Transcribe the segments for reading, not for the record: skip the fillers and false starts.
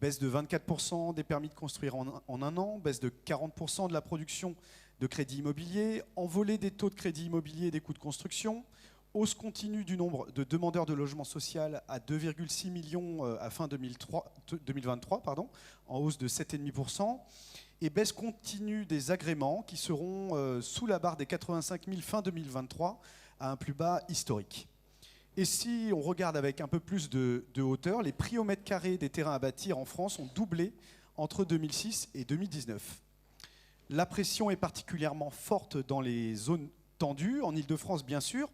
Baisse de 24% des permis de construire en un an, baisse de 40% de la production de crédit immobilier, envolée des taux de crédit immobilier et des coûts de construction, hausse continue du nombre de demandeurs de logement social à 2,6 millions à fin 2023, en hausse de 7,5%, et baisse continue des agréments qui seront sous la barre des 85 000 fin 2023 à un plus bas historique. Et si on regarde avec un peu plus de hauteur, les prix au mètre carré des terrains à bâtir en France ont doublé entre 2006 et 2019. La pression est particulièrement forte dans les zones tendues, en Île-de-France bien sûr,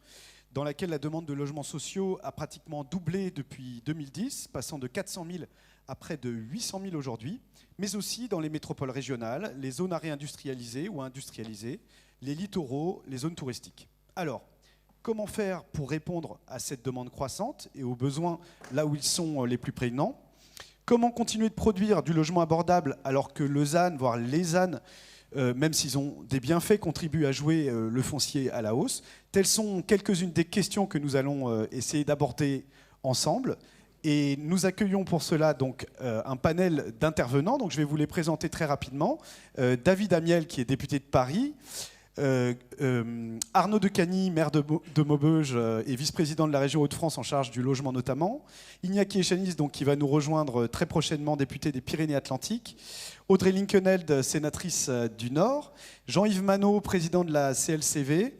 dans laquelle la demande de logements sociaux a pratiquement doublé depuis 2010, passant de 400 000 à près de 800 000 aujourd'hui, mais aussi dans les métropoles régionales, les zones à réindustrialiser ou industrialiser, les littoraux, les zones touristiques. Alors, comment faire pour répondre à cette demande croissante et aux besoins là où ils sont les plus prégnants? Comment continuer de produire du logement abordable alors que le ZAN, voire les ZAN, même s'ils ont des bienfaits, contribuent à jouer le foncier à la hausse? Telles sont quelques-unes des questions que nous allons essayer d'aborder ensemble. Et nous accueillons pour cela donc, un panel d'intervenants. Donc, je vais vous les présenter très rapidement. David Amiel, qui est député de Paris. Arnaud Decagny, maire de Maubeuge et vice-président de la région Hauts-de-France en charge du logement notamment. Iñaki Echaniz, donc, qui va nous rejoindre très prochainement, député des Pyrénées-Atlantiques. Audrey Linkenheld, sénatrice du Nord. Jean-Yves Manot, président de la CLCV.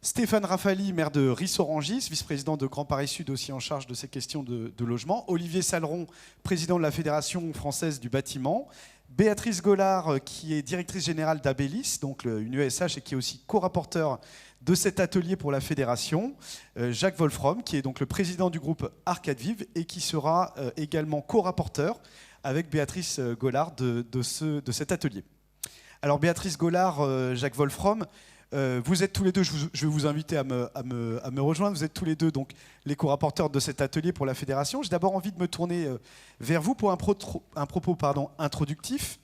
Stéphane Rafali, maire de Ris-Orangis, vice-président de Grand Paris Sud, aussi en charge de ces questions de logement. Olivier Saleron, président de la Fédération française du bâtiment. Béatrice Gollard, qui est directrice générale d'Abélis, donc une ESH, et qui est aussi co-rapporteur de cet atelier pour la Fédération. Jacques Wolfrom, qui est donc le président du groupe Arcade Vive et qui sera également co-rapporteur avec Béatrice Gollard de cet atelier. Alors Béatrice Gollard, Jacques Wolfrom, vous êtes tous les deux, je vais vous inviter à me rejoindre, vous êtes tous les deux donc, les co-rapporteurs de cet atelier pour la Fédération. J'ai d'abord envie de me tourner vers vous pour un propos introductif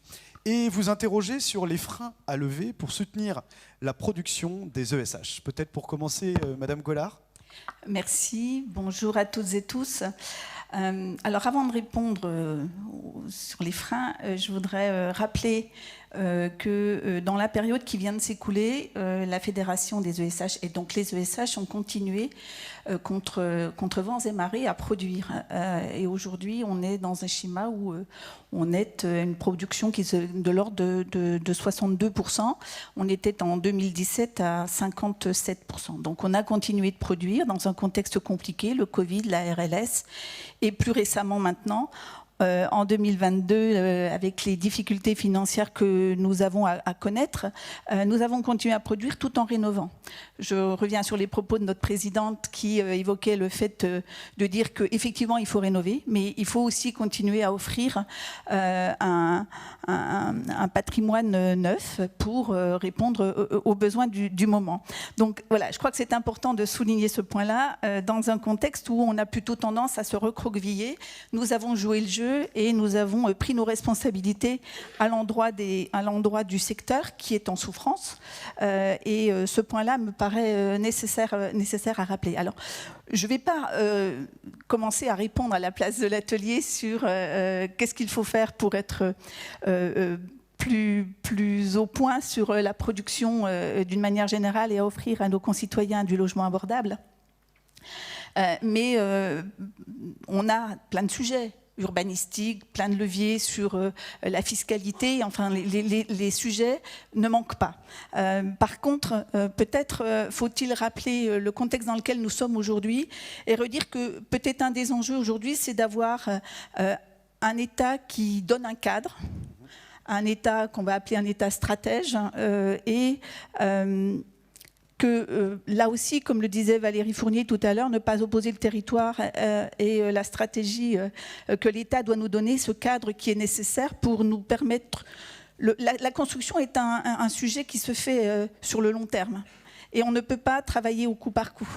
et vous interroger sur les freins à lever pour soutenir la production des ESH. Peut-être pour commencer, Madame Gollard. Merci, bonjour à toutes et tous. Alors avant de répondre sur les freins, je voudrais rappeler que dans la période qui vient de s'écouler, la Fédération des ESH et donc les ESH ont continué contre vents et marées à produire. Et aujourd'hui, on est dans un schéma où on est une production qui est de l'ordre de 62%. On était en 2017 à 57%. Donc on a continué de produire dans un contexte compliqué, le Covid, la RLS, et plus récemment maintenant, en 2022, avec les difficultés financières que nous avons à connaître, nous avons continué à produire tout en rénovant. Je reviens sur les propos de notre présidente qui évoquait le fait de dire qu'effectivement il faut rénover, mais il faut aussi continuer à offrir un patrimoine neuf pour répondre aux besoins du moment. Donc voilà, je crois que c'est important de souligner ce point-là dans un contexte où on a plutôt tendance à se recroqueviller. Nous avons joué le jeu et nous avons pris nos responsabilités à l'endroit du secteur qui est en souffrance. Et ce point-là me paraît nécessaire à rappeler. Alors, je ne vais pas commencer à répondre à la place de l'atelier sur qu'est-ce qu'il faut faire pour être plus au point sur la production d'une manière générale et à offrir à nos concitoyens du logement abordable. Mais on a plein de sujets urbanistiques, plein de leviers sur la fiscalité, enfin les sujets ne manquent pas. Par contre, peut-être faut-il rappeler le contexte dans lequel nous sommes aujourd'hui et redire que peut-être un des enjeux aujourd'hui, c'est d'avoir un État qui donne un cadre, un État qu'on va appeler un État stratège et que là aussi, comme le disait Valérie Fournier tout à l'heure, ne pas opposer le territoire et la stratégie que l'État doit nous donner, ce cadre qui est nécessaire pour nous permettre... La construction est un sujet qui se fait sur le long terme. Et on ne peut pas travailler au coup par coup.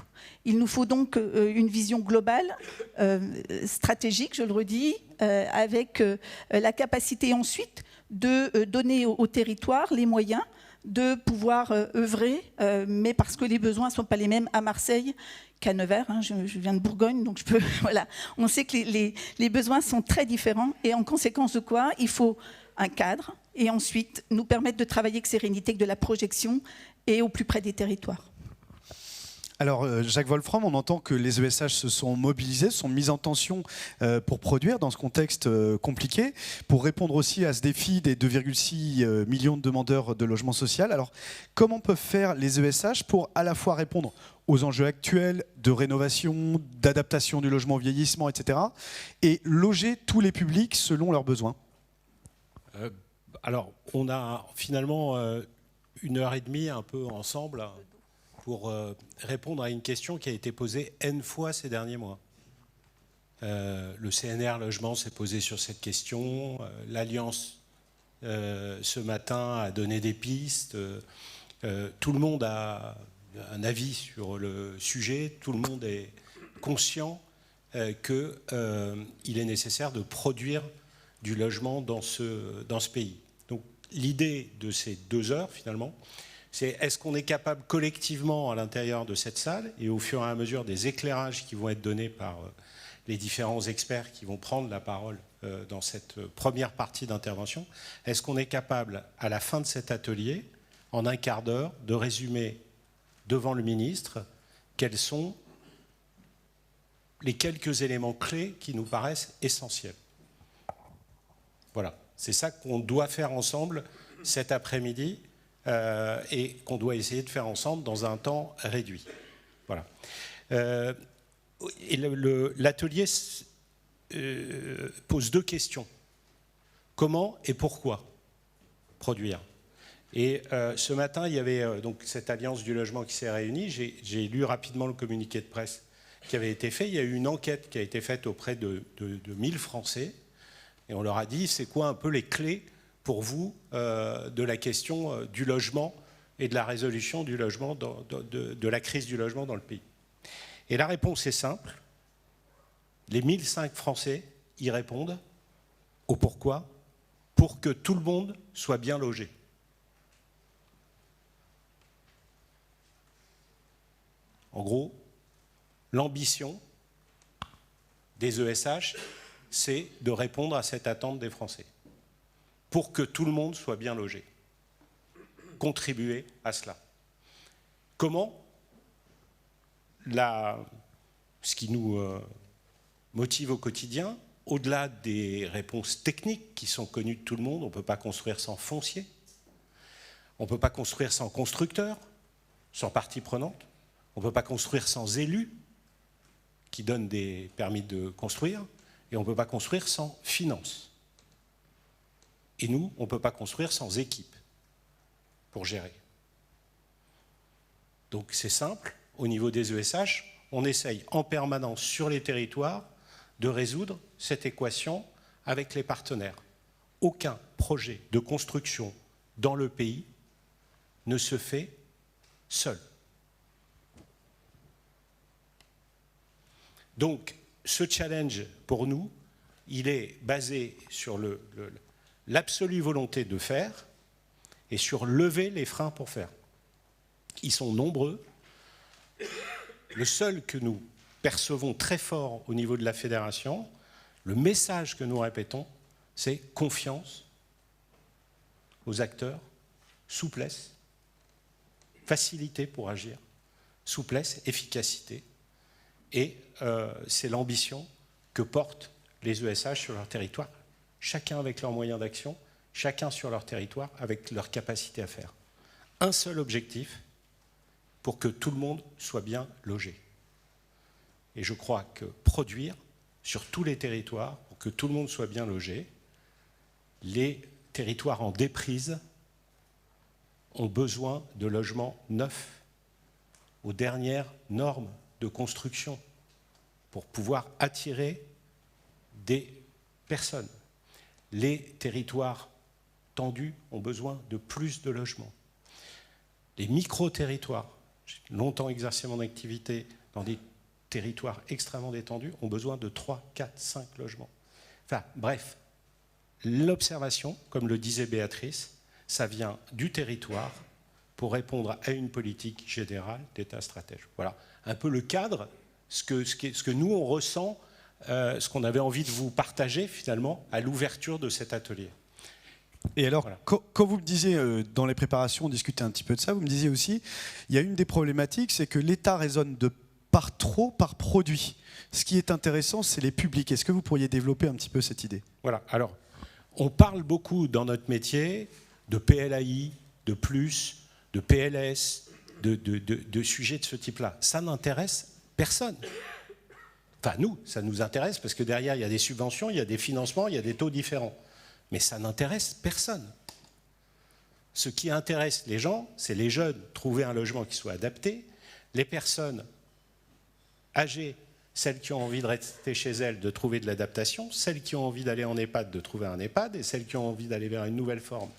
Il nous faut donc une vision globale, stratégique, je le redis, avec la capacité ensuite de donner au territoire les moyens de pouvoir œuvrer, mais parce que les besoins ne sont pas les mêmes à Marseille qu'à Nevers. Hein, je viens de Bourgogne, donc voilà. On sait que les besoins sont très différents, et en conséquence de quoi, il faut un cadre, et ensuite nous permettre de travailler avec sérénité, avec de la projection, et au plus près des territoires. Alors, Jacques Wolfram, on entend que les ESH se sont mobilisés, se sont mis en tension pour produire dans ce contexte compliqué, pour répondre aussi à ce défi des 2,6 millions de demandeurs de logement social. Alors, comment peuvent faire les ESH pour à la fois répondre aux enjeux actuels de rénovation, d'adaptation du logement au vieillissement, etc., et loger tous les publics selon leurs besoins? Alors, on a finalement 1h30 un peu ensemble pour répondre à une question qui a été posée N fois ces derniers mois. Le CNR Logement s'est posé sur cette question. L'Alliance, ce matin, a donné des pistes. Tout le monde a un avis sur le sujet. Tout le monde est conscient qu'il est nécessaire de produire du logement dans ce pays. Donc, l'idée de ces 2 heures, finalement, c'est est-ce qu'on est capable collectivement à l'intérieur de cette salle, et au fur et à mesure des éclairages qui vont être donnés par les différents experts qui vont prendre la parole dans cette première partie d'intervention, est-ce qu'on est capable, à la fin de cet atelier, en un quart d'heure, de résumer devant le ministre quels sont les quelques éléments clés qui nous paraissent essentiels. Voilà, c'est ça qu'on doit faire ensemble cet après-midi. Et qu'on doit essayer de faire ensemble dans un temps réduit. Voilà. L'atelier pose 2 questions. Comment et pourquoi produire? Et ce matin, il y avait donc cette alliance du logement qui s'est réunie. J'ai lu rapidement le communiqué de presse qui avait été fait. Il y a eu une enquête qui a été faite auprès de 1000 Français. Et on leur a dit, c'est quoi un peu les clés pour vous de la question du logement et de la résolution du logement, de la crise du logement dans le pays. Et la réponse est simple. Les 1005 Français y répondent au pourquoi, pour que tout le monde soit bien logé. En gros, l'ambition des ESH, c'est de répondre à cette attente des Français, pour que tout le monde soit bien logé. Contribuer à cela. Comment? Ce qui nous motive au quotidien, au-delà des réponses techniques qui sont connues de tout le monde, on ne peut pas construire sans foncier, on ne peut pas construire sans constructeur, sans partie prenante, on ne peut pas construire sans élus qui donnent des permis de construire, et on ne peut pas construire sans finances. Et nous, on ne peut pas construire sans équipe pour gérer. Donc c'est simple, au niveau des ESH, on essaye en permanence sur les territoires de résoudre cette équation avec les partenaires. Aucun projet de construction dans le pays ne se fait seul. Donc ce challenge, pour nous, il est basé sur l'absolue volonté de faire et sur lever les freins pour faire. Ils sont nombreux. Le seul que nous percevons très fort au niveau de la fédération, le message que nous répétons, c'est confiance aux acteurs, souplesse, facilité pour agir, souplesse, efficacité. Et c'est l'ambition que portent les ESH sur leur territoire, chacun avec leurs moyens d'action, chacun sur leur territoire avec leur capacité à faire. Un seul objectif pour que tout le monde soit bien logé. Et je crois que produire sur tous les territoires, pour que tout le monde soit bien logé, les territoires en déprise ont besoin de logements neufs, aux dernières normes de construction, pour pouvoir attirer des personnes. Les territoires tendus ont besoin de plus de logements. Les micro-territoires, j'ai longtemps exercé mon activité dans des territoires extrêmement détendus, ont besoin de 3, 4, 5 logements. Enfin, bref, l'observation, comme le disait Béatrice, ça vient du territoire pour répondre à une politique générale d'État stratège. Voilà un peu le cadre, ce que nous on ressent, ce qu'on avait envie de vous partager finalement à l'ouverture de cet atelier. Et alors, voilà. Quand vous me disiez, dans les préparations, on discutait un petit peu de ça, vous me disiez aussi, il y a une des problématiques, c'est que l'État raisonne par produit. Ce qui est intéressant, c'est les publics. Est-ce que vous pourriez développer un petit peu cette idée? Voilà, alors, on parle beaucoup dans notre métier de PLAI, de plus, de PLS, de sujets de ce type-là. Ça n'intéresse personne. Enfin, nous, ça nous intéresse parce que derrière, il y a des subventions, il y a des financements, il y a des taux différents. Mais ça n'intéresse personne. Ce qui intéresse les gens, c'est les jeunes, trouver un logement qui soit adapté, les personnes âgées, celles qui ont envie de rester chez elles, de trouver de l'adaptation, celles qui ont envie d'aller en EHPAD, de trouver un EHPAD, et celles qui ont envie d'aller vers une nouvelle forme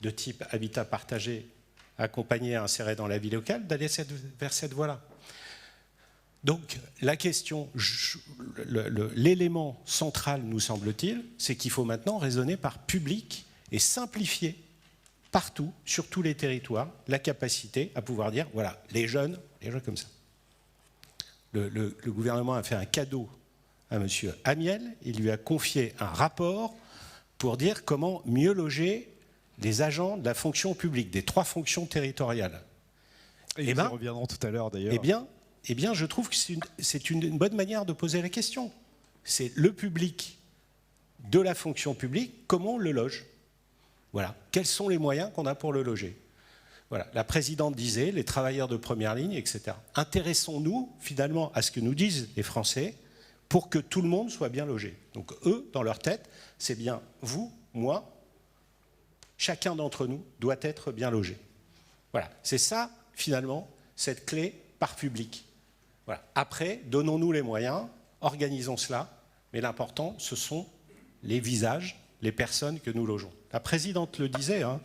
de type habitat partagé, accompagné, inséré dans la vie locale, d'aller vers cette voie-là. Donc la question, l'élément central, nous semble-t-il, c'est qu'il faut maintenant raisonner par public et simplifier partout, sur tous les territoires, la capacité à pouvoir dire, voilà, les jeunes comme ça. Le gouvernement a fait un cadeau à M. Amiel, il lui a confié un rapport pour dire comment mieux loger les agents de la fonction publique, des 3 fonctions territoriales. Et nous y reviendrons tout à l'heure d'ailleurs. Eh bien, je trouve que c'est une bonne manière de poser la question. C'est le public de la fonction publique, comment on le loge? Voilà. Quels sont les moyens qu'on a pour le loger? Voilà. La présidente disait, les travailleurs de première ligne, etc. Intéressons-nous finalement à ce que nous disent les Français pour que tout le monde soit bien logé. Donc eux, dans leur tête, c'est bien vous, moi, chacun d'entre nous doit être bien logé. Voilà. C'est ça, finalement, cette clé par public. Voilà. Après, donnons-nous les moyens, organisons cela, mais l'important, ce sont les visages, les personnes que nous logeons. La présidente le disait, hein,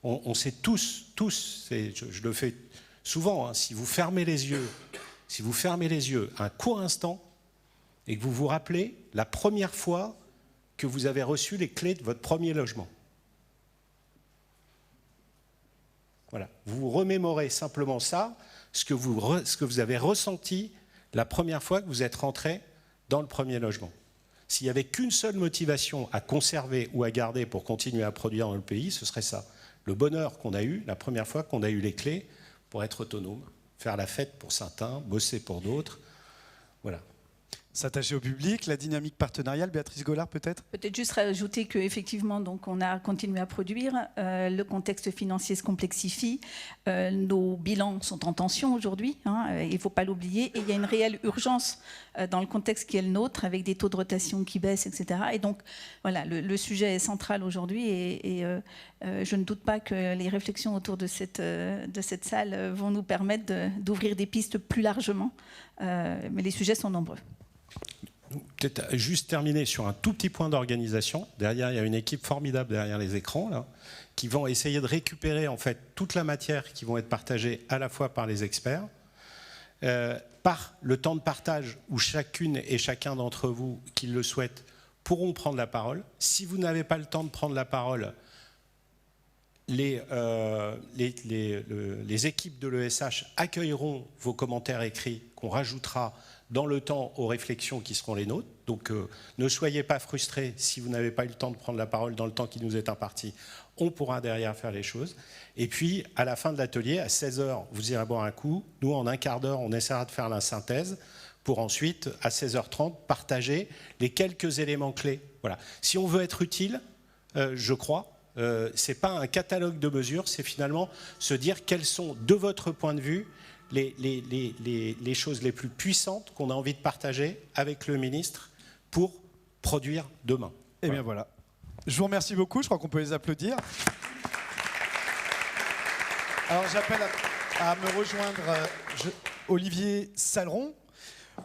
on sait tous, je le fais souvent, hein, si vous fermez les yeux un court instant et que vous vous rappelez la première fois que vous avez reçu les clés de votre premier logement. Voilà. Vous remémorez simplement ça, ce que vous avez ressenti la première fois que vous êtes rentré dans le premier logement. S'il n'y avait qu'une seule motivation à conserver ou à garder pour continuer à produire dans le pays, ce serait ça. Le bonheur qu'on a eu, la première fois qu'on a eu les clés pour être autonome, faire la fête pour certains, bosser pour d'autres. Voilà. S'attacher au public, la dynamique partenariale, Béatrice Gollard peut-être? Peut-être juste rajouter qu'effectivement, on a continué à produire, le contexte financier se complexifie, nos bilans sont en tension aujourd'hui, hein, il ne faut pas l'oublier, et il y a une réelle urgence dans le contexte qui est le nôtre, avec des taux de rotation qui baissent, etc. Et donc, voilà, le sujet est central aujourd'hui, et je ne doute pas que les réflexions autour de cette salle vont nous permettre d'ouvrir des pistes plus largement, mais les sujets sont nombreux. Peut-être juste terminer sur un tout petit point d'organisation. Derrière, il y a une équipe formidable derrière les écrans là, qui vont essayer de récupérer en fait toute la matière qui vont être partagée à la fois par les experts, par le temps de partage où chacune et chacun d'entre vous qui le souhaitent pourront prendre la parole. Si vous n'avez pas le temps de prendre la parole, les équipes de l'ESH accueilleront vos commentaires écrits qu'on rajoutera dans le temps aux réflexions qui seront les nôtres. Donc ne soyez pas frustrés si vous n'avez pas eu le temps de prendre la parole dans le temps qui nous est imparti. On pourra derrière faire les choses. Et puis, à la fin de l'atelier, à 16h, vous irez boire un coup. Nous, en un quart d'heure, on essaiera de faire la synthèse pour ensuite, à 16h30, partager les quelques éléments clés. Voilà. Si on veut être utile, je crois, ce n'est pas un catalogue de mesures, c'est finalement se dire quelles sont, de votre point de vue, les choses les plus puissantes qu'on a envie de partager avec le ministre pour produire demain. Eh bien voilà. Je vous remercie beaucoup, je crois qu'on peut les applaudir. Alors j'appelle à me rejoindre Olivier Saleron.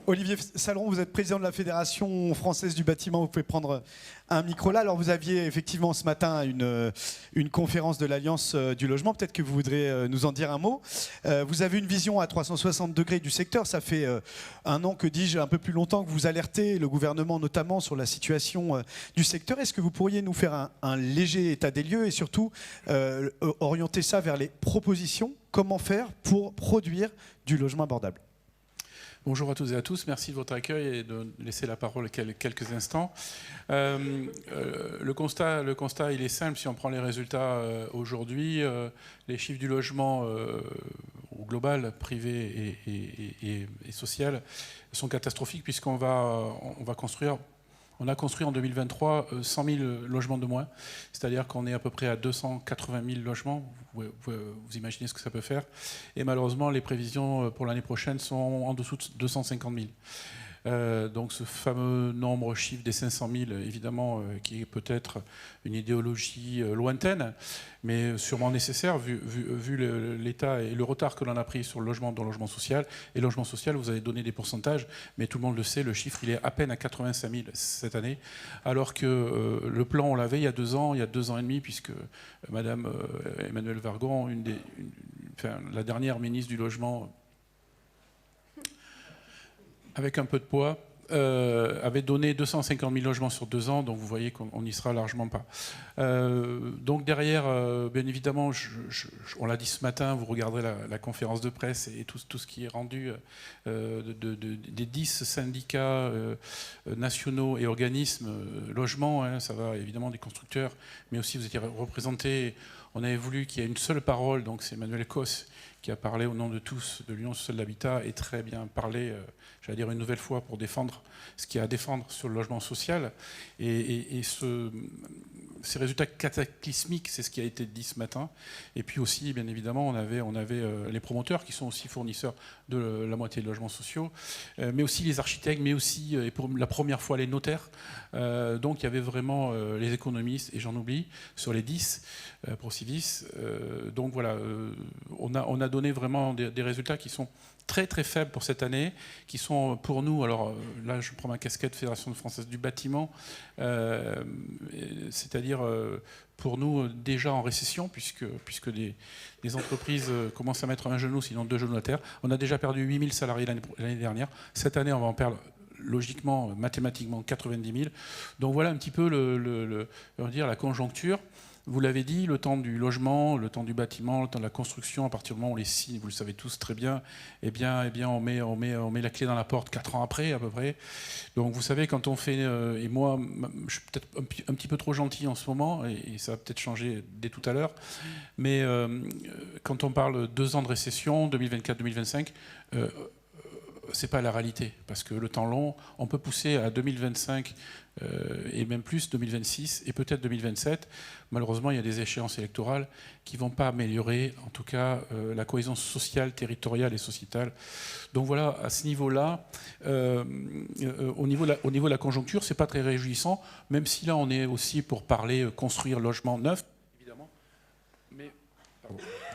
Olivier Saleron, vous êtes président de la Fédération française du bâtiment, vous pouvez prendre un micro là. Alors vous aviez effectivement ce matin une conférence de l'Alliance du logement, peut-être que vous voudrez nous en dire un mot. Vous avez une vision à 360 degrés du secteur, ça fait un an, que dis-je, un peu plus longtemps que vous alertez le gouvernement notamment sur la situation du secteur. Est-ce que vous pourriez nous faire un léger état des lieux et surtout orienter ça vers les propositions? Comment faire pour produire du logement abordable? Bonjour à toutes et à tous, merci de votre accueil et de laisser la parole quelques instants. Le constat, il est simple, si on prend les résultats aujourd'hui, les chiffres du logement au global, privé et social, sont catastrophiques puisqu'on va construire... On a construit en 2023 100 000 logements de moins, c'est-à-dire qu'on est à peu près à 280 000 logements. Vous imaginez ce que ça peut faire. Et malheureusement, les prévisions pour l'année prochaine sont en dessous de 250 000. Donc ce fameux nombre chiffre des 500 000, évidemment, qui est peut-être une idéologie lointaine, mais sûrement nécessaire, vu l'état et le retard que l'on a pris sur le logement dans le logement social. Et le logement social, vous avez donné des pourcentages, mais tout le monde le sait, le chiffre, il est à peine à 85 000 cette année, alors que le plan, on l'avait il y a 2 ans et demi, puisque Madame Emmanuelle Wargon, la dernière ministre du Logement, avec un peu de poids, avait donné 250 000 logements sur 2 ans, donc vous voyez qu'on n'y sera largement pas. Donc derrière, bien évidemment, on l'a dit ce matin, vous regarderez la conférence de presse et tout ce qui est rendu des 10 syndicats nationaux et organismes logement, hein, ça va évidemment des constructeurs, mais aussi vous étiez représentés. On avait voulu qu'il y ait une seule parole, donc c'est Emmanuel Cos qui a parlé au nom de tous de l'Union sociale de l'habitat et très bien parlé, j'allais dire une nouvelle fois, pour défendre ce qu'il y a à défendre sur le logement social. Et ces résultats cataclysmiques, c'est ce qui a été dit ce matin. Et puis aussi, bien évidemment, on avait les promoteurs qui sont aussi fournisseurs de la moitié de logements sociaux, mais aussi les architectes, mais aussi, et pour la première fois, les notaires. Donc il y avait vraiment les économistes, et j'en oublie, sur les 10, Procivis. Donc voilà, on a donné vraiment des résultats qui sont très très faibles pour cette année, qui sont pour nous, alors là je prends ma casquette Fédération française du bâtiment, c'est-à-dire pour nous déjà en récession, puisque des entreprises commencent à mettre un genou, sinon 2 genoux à terre. On a déjà perdu 8 000 salariés l'année dernière. Cette année, on va en perdre logiquement, mathématiquement, 90 000. Donc voilà un petit peu on va dire, la conjoncture. Vous l'avez dit, le temps du logement, le temps du bâtiment, le temps de la construction, à partir du moment où on les signe, vous le savez tous très bien, eh bien on met la clé dans la porte 4 ans après, à peu près. Donc vous savez, quand on fait... et moi, je suis peut-être un petit peu trop gentil en ce moment, et ça va peut-être changer dès tout à l'heure, mais quand on parle 2 ans de récession, 2024-2025, c'est pas la réalité, parce que le temps long, on peut pousser à 2025 et même plus 2026 et peut-être 2027. Malheureusement, il y a des échéances électorales qui ne vont pas améliorer, en tout cas, la cohésion sociale, territoriale et sociétale. Donc voilà, à ce niveau-là, au niveau de la conjoncture, c'est pas très réjouissant, même si là, on est aussi pour parler construire logement neuf, évidemment,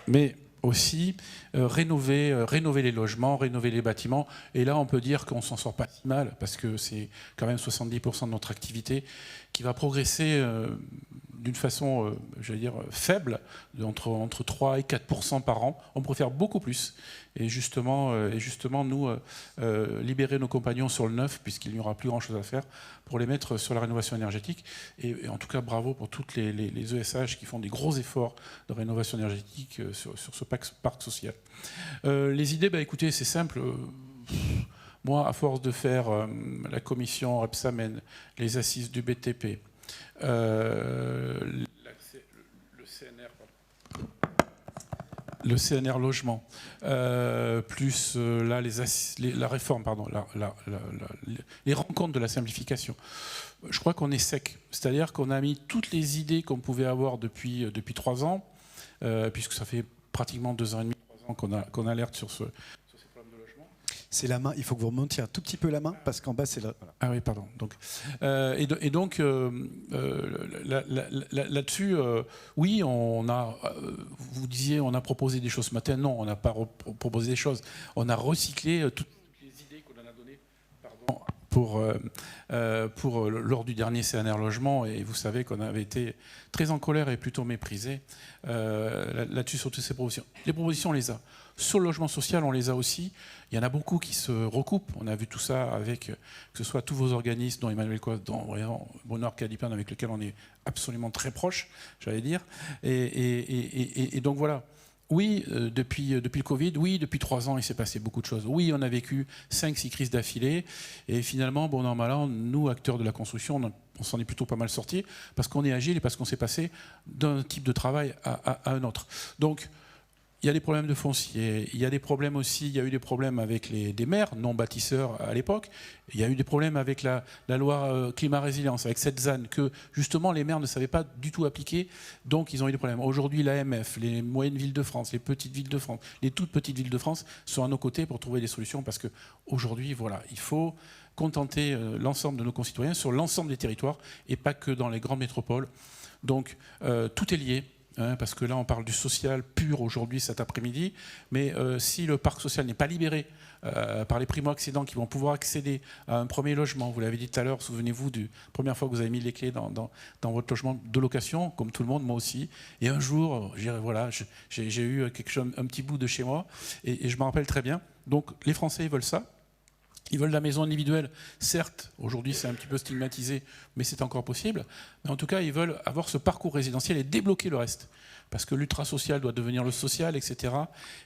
mais aussi rénover les logements, rénover les bâtiments. Et là, on peut dire qu'on s'en sort pas si mal, parce que c'est quand même 70% de notre activité qui va progresser d'une façon, j'allais dire, faible, entre 3 et 4% par an. On pourrait faire beaucoup plus. Et justement nous, libérer nos compagnons sur le neuf, puisqu'il n'y aura plus grand-chose à faire, pour les mettre sur la rénovation énergétique. Et en tout cas, bravo pour toutes les ESH qui font des gros efforts de rénovation énergétique sur ce parc social. Les idées, écoutez, c'est simple. Moi, à force de faire la commission Repsamen, les assises du BTP, le CNR logement, plus là la réforme, pardon, les rencontres de la simplification. Je crois qu'on est sec. C'est-à-dire qu'on a mis toutes les idées qu'on pouvait avoir depuis 3 ans, puisque ça fait pratiquement 2 ans et demi, 3 ans qu'on alerte sur ces problèmes de logement. C'est la main, il faut que vous remontiez un tout petit peu la main, parce qu'en bas c'est là. Voilà. Ah oui, pardon. Donc, là-dessus, oui, vous disiez, on a proposé des choses ce matin. Non, on n'a pas proposé des choses. On a recyclé toutes les idées qu'on en a données lors du dernier CNR Logement, et vous savez qu'on avait été très en colère et plutôt méprisé là-dessus sur toutes ces propositions. Les propositions, on les a. Sur le logement social, on les a aussi. Il y en a beaucoup qui se recoupent. On a vu tout ça avec, que ce soit tous vos organismes, dont Emmanuel Cos, dont Bonheur Calipan, avec lequel on est absolument très proche, j'allais dire. Et donc voilà. Oui, depuis le Covid, oui, depuis 3 ans, il s'est passé beaucoup de choses. Oui, on a vécu 5-6 crises d'affilée. Et finalement, bon an, mal an, nous, acteurs de la construction, on s'en est plutôt pas mal sortis parce qu'on est agile et parce qu'on s'est passé d'un type de travail à un autre. Donc, il y a des problèmes de foncier, il y a des problèmes aussi, il y a eu des problèmes avec des maires non bâtisseurs à l'époque, il y a eu des problèmes avec la loi climat-résilience, avec cette ZAN que justement les maires ne savaient pas du tout appliquer, donc ils ont eu des problèmes. Aujourd'hui, l'AMF, les moyennes villes de France, les petites villes de France, les toutes petites villes de France sont à nos côtés pour trouver des solutions parce qu'aujourd'hui, voilà, il faut contenter l'ensemble de nos concitoyens sur l'ensemble des territoires et pas que dans les grandes métropoles. Donc tout est lié. Parce que là, on parle du social pur aujourd'hui, cet après-midi. Mais si le parc social n'est pas libéré par les primo-accédants qui vont pouvoir accéder à un premier logement, vous l'avez dit tout à l'heure, souvenez-vous de la première fois que vous avez mis les clés dans votre logement de location, comme tout le monde, moi aussi. Et un jour, voilà, j'ai eu quelque chose, un petit bout de chez moi, et je m'en rappelle très bien. Donc les Français, ils veulent ça. Ils veulent la maison individuelle, certes, aujourd'hui c'est un petit peu stigmatisé, mais c'est encore possible. Mais en tout cas, ils veulent avoir ce parcours résidentiel et débloquer le reste. Parce que l'ultra-social doit devenir le social, etc.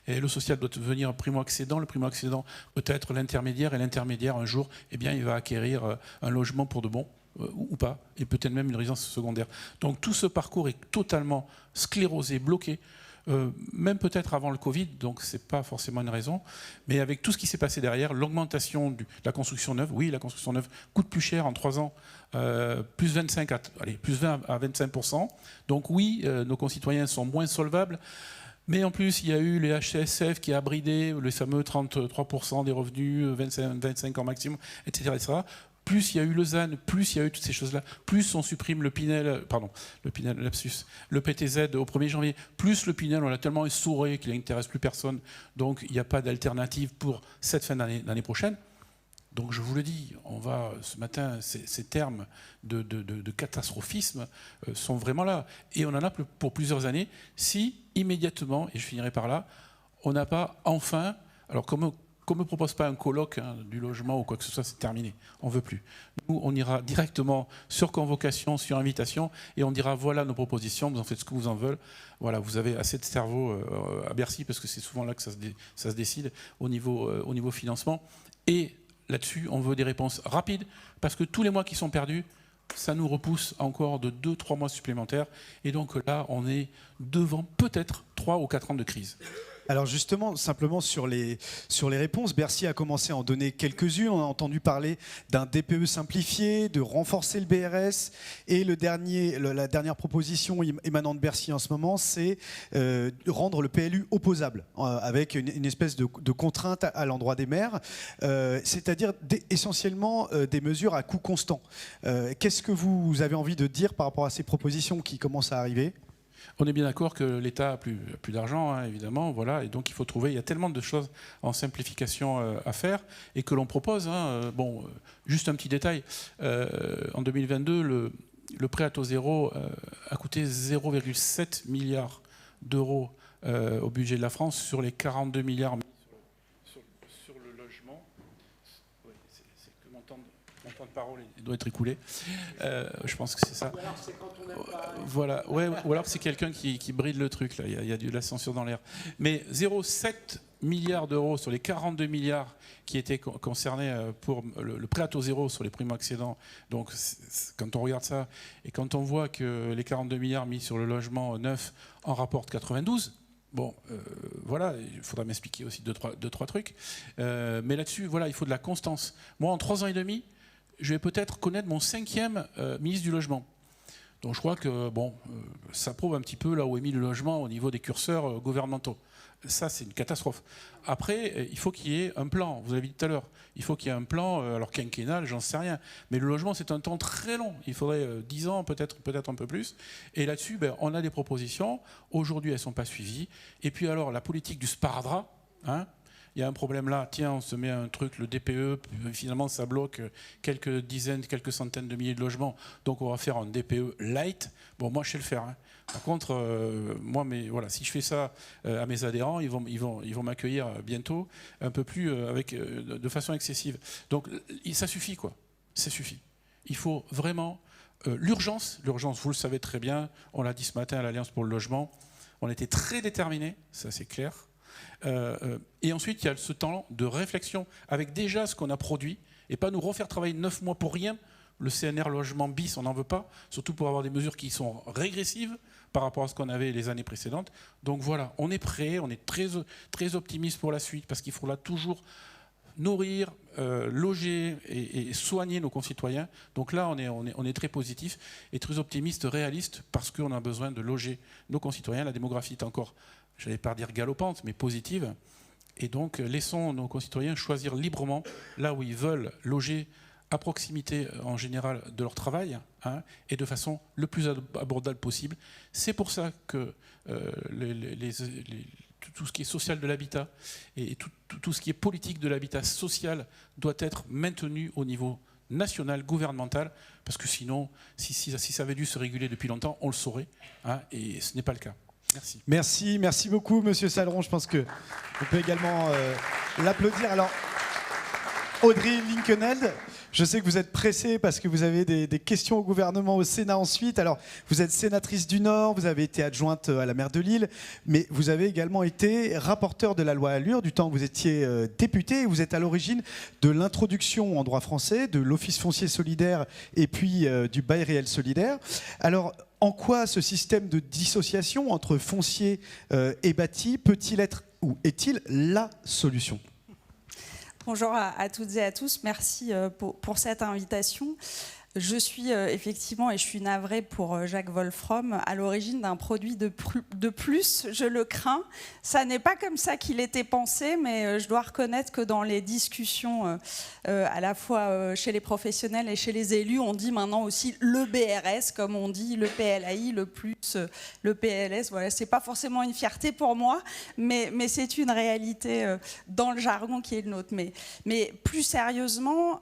Et le social doit devenir primo-accédant, le primo-accédant peut-être l'intermédiaire, et l'intermédiaire, un jour, eh bien, il va acquérir un logement pour de bon, ou pas, et peut-être même une résidence secondaire. Donc tout ce parcours est totalement sclérosé, bloqué. Même peut-être avant le Covid, donc c'est pas forcément une raison, mais avec tout ce qui s'est passé derrière, l'augmentation de la construction neuve, oui, la construction neuve coûte plus cher en 3 ans, plus 20 à 25%. Donc oui, nos concitoyens sont moins solvables, mais en plus il y a eu les HCSF qui a bridé les fameux 33% des revenus, 25 ans maximum, etc., etc. Plus il y a eu le ZAN, plus il y a eu toutes ces choses-là, plus on supprime le PTZ au 1er janvier, plus le Pinel, on l'a tellement essoré qu'il n'intéresse plus personne, donc il n'y a pas d'alternative pour cette fin d'année prochaine. Donc je vous le dis, on va ce matin, ces termes de catastrophisme sont vraiment là. Et on en a pour plusieurs années, si immédiatement, et je finirai par là, on n'a pas enfin, alors comme qu'on ne me propose pas un colloque du logement ou quoi que ce soit, c'est terminé. On ne veut plus. Nous, on ira directement sur convocation, sur invitation, et on dira voilà nos propositions, vous en faites ce que vous en voulez. Voilà, vous avez assez de cerveau à Bercy, parce que c'est souvent là que ça se décide au niveau financement. Et là-dessus, on veut des réponses rapides, parce que tous les mois qui sont perdus, ça nous repousse encore de 2-3 mois supplémentaires. Et donc là, on est devant peut-être 3 ou 4 ans de crise. Alors justement, simplement sur les réponses, Bercy a commencé à en donner quelques-unes. On a entendu parler d'un DPE simplifié, de renforcer le BRS. Et la dernière proposition émanant de Bercy en ce moment, c'est rendre le PLU opposable, avec une espèce de contrainte à l'endroit des maires, c'est-à-dire essentiellement des mesures à coût constant. Qu'est-ce que vous avez envie de dire par rapport à ces propositions qui commencent à arriver ? On est bien d'accord que l'État a plus d'argent, évidemment, voilà, et donc il faut trouver. Il y a tellement de choses en simplification à faire et que l'on propose. Juste un petit détail. En 2022, le prêt à taux zéro a coûté 0,7 milliards d'euros au budget de la France sur les 42 milliards sur le logement. Oui, c'est que mon temps de parole doit être écoulé. Je pense que c'est ça. Voilà, ouais, ou alors c'est quelqu'un qui bride le truc, là. Il y a de la censure dans l'air. Mais 0,7 milliards d'euros sur les 42 milliards qui étaient concernés pour le prêt à taux zéro sur les primo-accédants. Donc quand on regarde ça, et quand on voit que les 42 milliards mis sur le logement neuf en rapportent 92, bon, voilà, il faudra m'expliquer aussi deux, trois trucs. Mais là-dessus, voilà, il faut de la constance. Moi, en 3 ans et demi, je vais peut-être connaître mon 5e ministre du Logement. Donc je crois que ça prouve un petit peu là où est mis le logement au niveau des curseurs gouvernementaux. Ça, c'est une catastrophe. Après, il faut qu'il y ait un plan. Vous l'avez dit tout à l'heure. Il faut qu'il y ait un plan, alors quinquennal, j'en sais rien. Mais le logement, c'est un temps très long. Il faudrait 10 ans, peut-être un peu plus. Et là-dessus, on a des propositions. Aujourd'hui, elles ne sont pas suivies. Et puis alors, la politique du sparadrap, il y a un problème là, tiens, on se met un truc, le DPE, finalement ça bloque quelques dizaines, quelques centaines de milliers de logements, donc on va faire un DPE light. Bon, moi je sais le faire. Hein. Par contre, moi, voilà, si je fais ça à mes adhérents, ils vont m'accueillir bientôt un peu plus de façon excessive. Donc ça suffit, quoi. Ça suffit. Il faut vraiment l'urgence, vous le savez très bien, on l'a dit ce matin à l'Alliance pour le logement, on était très déterminés, ça c'est clair. Et ensuite, il y a ce temps de réflexion avec déjà ce qu'on a produit, et pas nous refaire travailler 9 mois pour rien. Le CNR logement bis, on n'en veut pas, surtout pour avoir des mesures qui sont régressives par rapport à ce qu'on avait les années précédentes. Donc voilà, on est prêt, on est très, très optimiste pour la suite, parce qu'il faudra toujours nourrir, loger et soigner nos concitoyens. Donc là, on est très positif et très optimiste, réaliste, parce qu'on a besoin de loger nos concitoyens. La démographie est encore, je n'allais pas dire galopante, mais positive. Et donc, laissons nos concitoyens choisir librement là où ils veulent loger, à proximité en général de leur travail, hein, et de façon le plus abordable possible. C'est pour ça que tout ce qui est social de l'habitat et tout ce qui est politique de l'habitat social doit être maintenu au niveau national, gouvernemental, parce que sinon, si ça avait dû se réguler depuis longtemps, on le saurait, hein, et ce n'est pas le cas. Merci. Merci beaucoup, Monsieur Saleron. Je pense qu'on peut également l'applaudir. Alors, Audrey Linkenheld, je sais que vous êtes pressée parce que vous avez des questions au gouvernement, au Sénat ensuite. Alors, vous êtes sénatrice du Nord, vous avez été adjointe à la maire de Lille, mais vous avez également été rapporteure de la loi Allure du temps où vous étiez députée. Et vous êtes à l'origine de l'introduction en droit français de l'Office foncier solidaire et puis du bail réel solidaire. Alors, en quoi ce système de dissociation entre foncier et bâti peut-il être ou est-il la solution ? Bonjour à toutes et à tous, merci pour cette invitation. Je suis effectivement, et je suis navrée pour Jacques Wolfrom, à l'origine d'un produit de plus, je le crains. Ça n'est pas comme ça qu'il était pensé, mais je dois reconnaître que dans les discussions, à la fois chez les professionnels et chez les élus, on dit maintenant aussi le BRS, comme on dit le PLAI, le plus, le PLS. Voilà, c'est pas forcément une fierté pour moi, mais c'est une réalité dans le jargon qui est le nôtre. Mais plus sérieusement...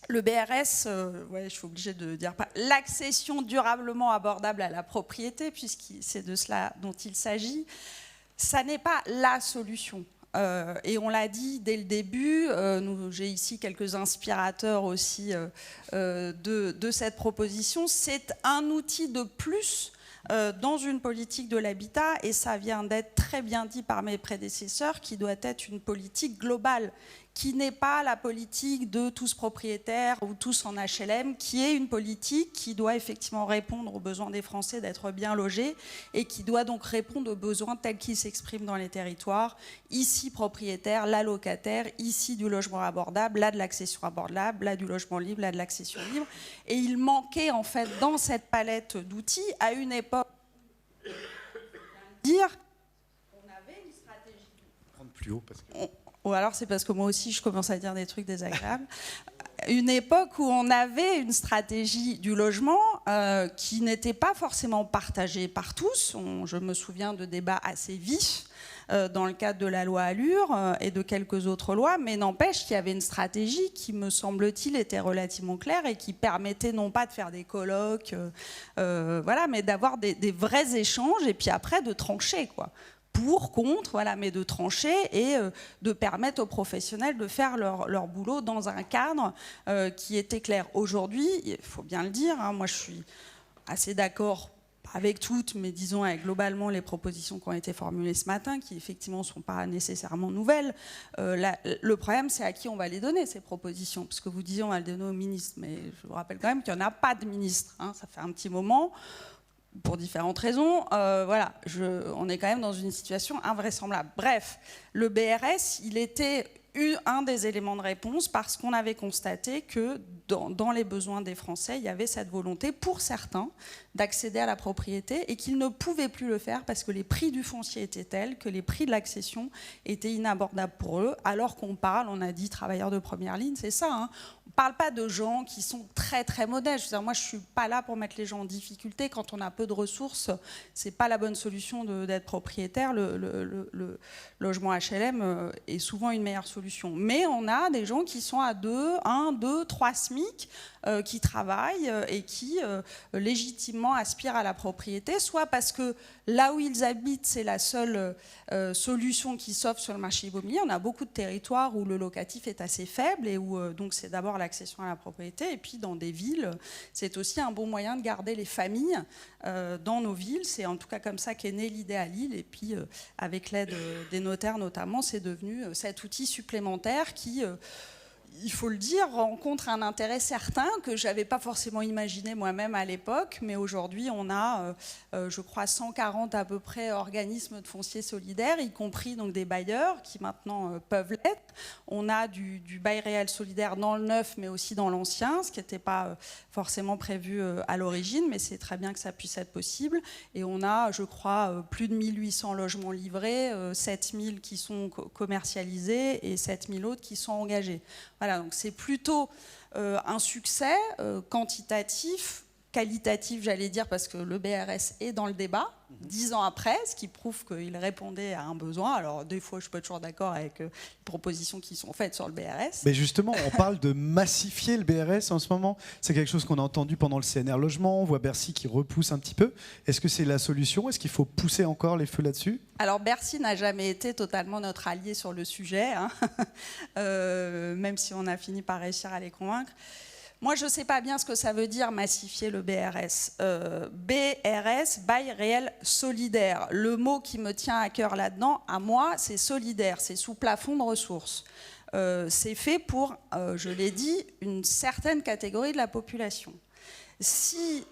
le BRS, je suis obligée de dire l'accession durablement abordable à la propriété, puisque c'est de cela dont il s'agit, ça n'est pas la solution. Et on l'a dit dès le début, j'ai ici quelques inspirateurs aussi de cette proposition, c'est un outil de plus dans une politique de l'habitat, et ça vient d'être très bien dit par mes prédécesseurs, qui doit être une politique globale, qui n'est pas la politique de tous propriétaires ou tous en HLM, qui est une politique qui doit effectivement répondre aux besoins des Français d'être bien logés et qui doit donc répondre aux besoins tels qu'ils s'expriment dans les territoires, ici propriétaire, là locataire, ici du logement abordable, là de l'accession abordable, là du logement libre, là de l'accession libre. Et il manquait en fait dans cette palette d'outils, à une époque, dire, on avait une stratégie. Prendre plus haut parce que... Ou alors c'est parce que moi aussi je commence à dire des trucs désagréables. Une époque où on avait une stratégie du logement qui n'était pas forcément partagée par tous. Je me souviens de débats assez vifs dans le cadre de la loi Allure et de quelques autres lois, mais n'empêche qu'il y avait une stratégie qui, me semble-t-il, était relativement claire et qui permettait non pas de faire des colloques, mais d'avoir des vrais échanges et puis après de trancher, quoi. Pour, contre, voilà, mais de trancher et de permettre aux professionnels de faire leur boulot dans un cadre qui était clair. Aujourd'hui, il faut bien le dire, hein, moi je suis assez d'accord, pas avec toutes, mais disons avec globalement les propositions qui ont été formulées ce matin, qui effectivement ne sont pas nécessairement nouvelles. Le problème, c'est à qui on va les donner, ces propositions, parce que vous disiez on va les donner au ministre, mais je vous rappelle quand même qu'il n'y en a pas de ministre, hein, ça fait un petit moment. Pour différentes raisons, on est quand même dans une situation invraisemblable. Bref, le BRS, il était un des éléments de réponse parce qu'on avait constaté que dans les besoins des Français, il y avait cette volonté pour certains d'accéder à la propriété et qu'ils ne pouvaient plus le faire parce que les prix du foncier étaient tels que les prix de l'accession étaient inabordables pour eux, alors qu'on parle, on a dit travailleurs de première ligne, c'est ça, hein. On ne parle pas de gens qui sont très très modestes. Je veux dire, moi, je ne suis pas là pour mettre les gens en difficulté. Quand on a peu de ressources, ce n'est pas la bonne solution d'être propriétaire. Le logement HLM est souvent une meilleure solution. Mais on a des gens qui sont à 1, 2, 3 SMIC, qui travaillent et qui légitimement aspirent à la propriété, soit parce que là où ils habitent, c'est la seule solution qui s'offre sur le marché immobilier. On a beaucoup de territoires où le locatif est assez faible et où donc c'est d'abord l'accession à la propriété. Et puis dans des villes, c'est aussi un bon moyen de garder les familles dans nos villes. C'est en tout cas comme ça qu'est née l'idée à Lille. Et puis avec l'aide des notaires notamment, c'est devenu cet outil supplémentaire qui... il faut le dire, rencontre un intérêt certain que je n'avais pas forcément imaginé moi-même à l'époque, mais aujourd'hui on a, je crois, 140 à peu près organismes de foncier solidaire, y compris donc des bailleurs qui maintenant peuvent l'être. On a du bail réel solidaire dans le neuf, mais aussi dans l'ancien, ce qui n'était pas forcément prévu à l'origine, mais c'est très bien que ça puisse être possible. Et on a, je crois, plus de 1800 logements livrés, 7000 qui sont commercialisés et 7000 autres qui sont engagés. Voilà, donc c'est plutôt un succès quantitatif, qualitatif, j'allais dire, parce que le BRS est dans le débat, 10 ans après, ce qui prouve qu'il répondait à un besoin. Alors, des fois, je ne suis pas toujours d'accord avec les propositions qui sont faites sur le BRS. Mais justement, on parle de massifier le BRS en ce moment. C'est quelque chose qu'on a entendu pendant le CNR Logement. On voit Bercy qui repousse un petit peu. Est-ce que c'est la solution? Est-ce qu'il faut pousser encore les feux là-dessus? Alors, Bercy n'a jamais été totalement notre allié sur le sujet, hein. Même si on a fini par réussir à les convaincre. Moi, je ne sais pas bien ce que ça veut dire massifier le BRS. BRS, bail réel solidaire. Le mot qui me tient à cœur là-dedans, à moi, c'est solidaire, c'est sous plafond de ressources. C'est fait pour, je l'ai dit, une certaine catégorie de la population. Si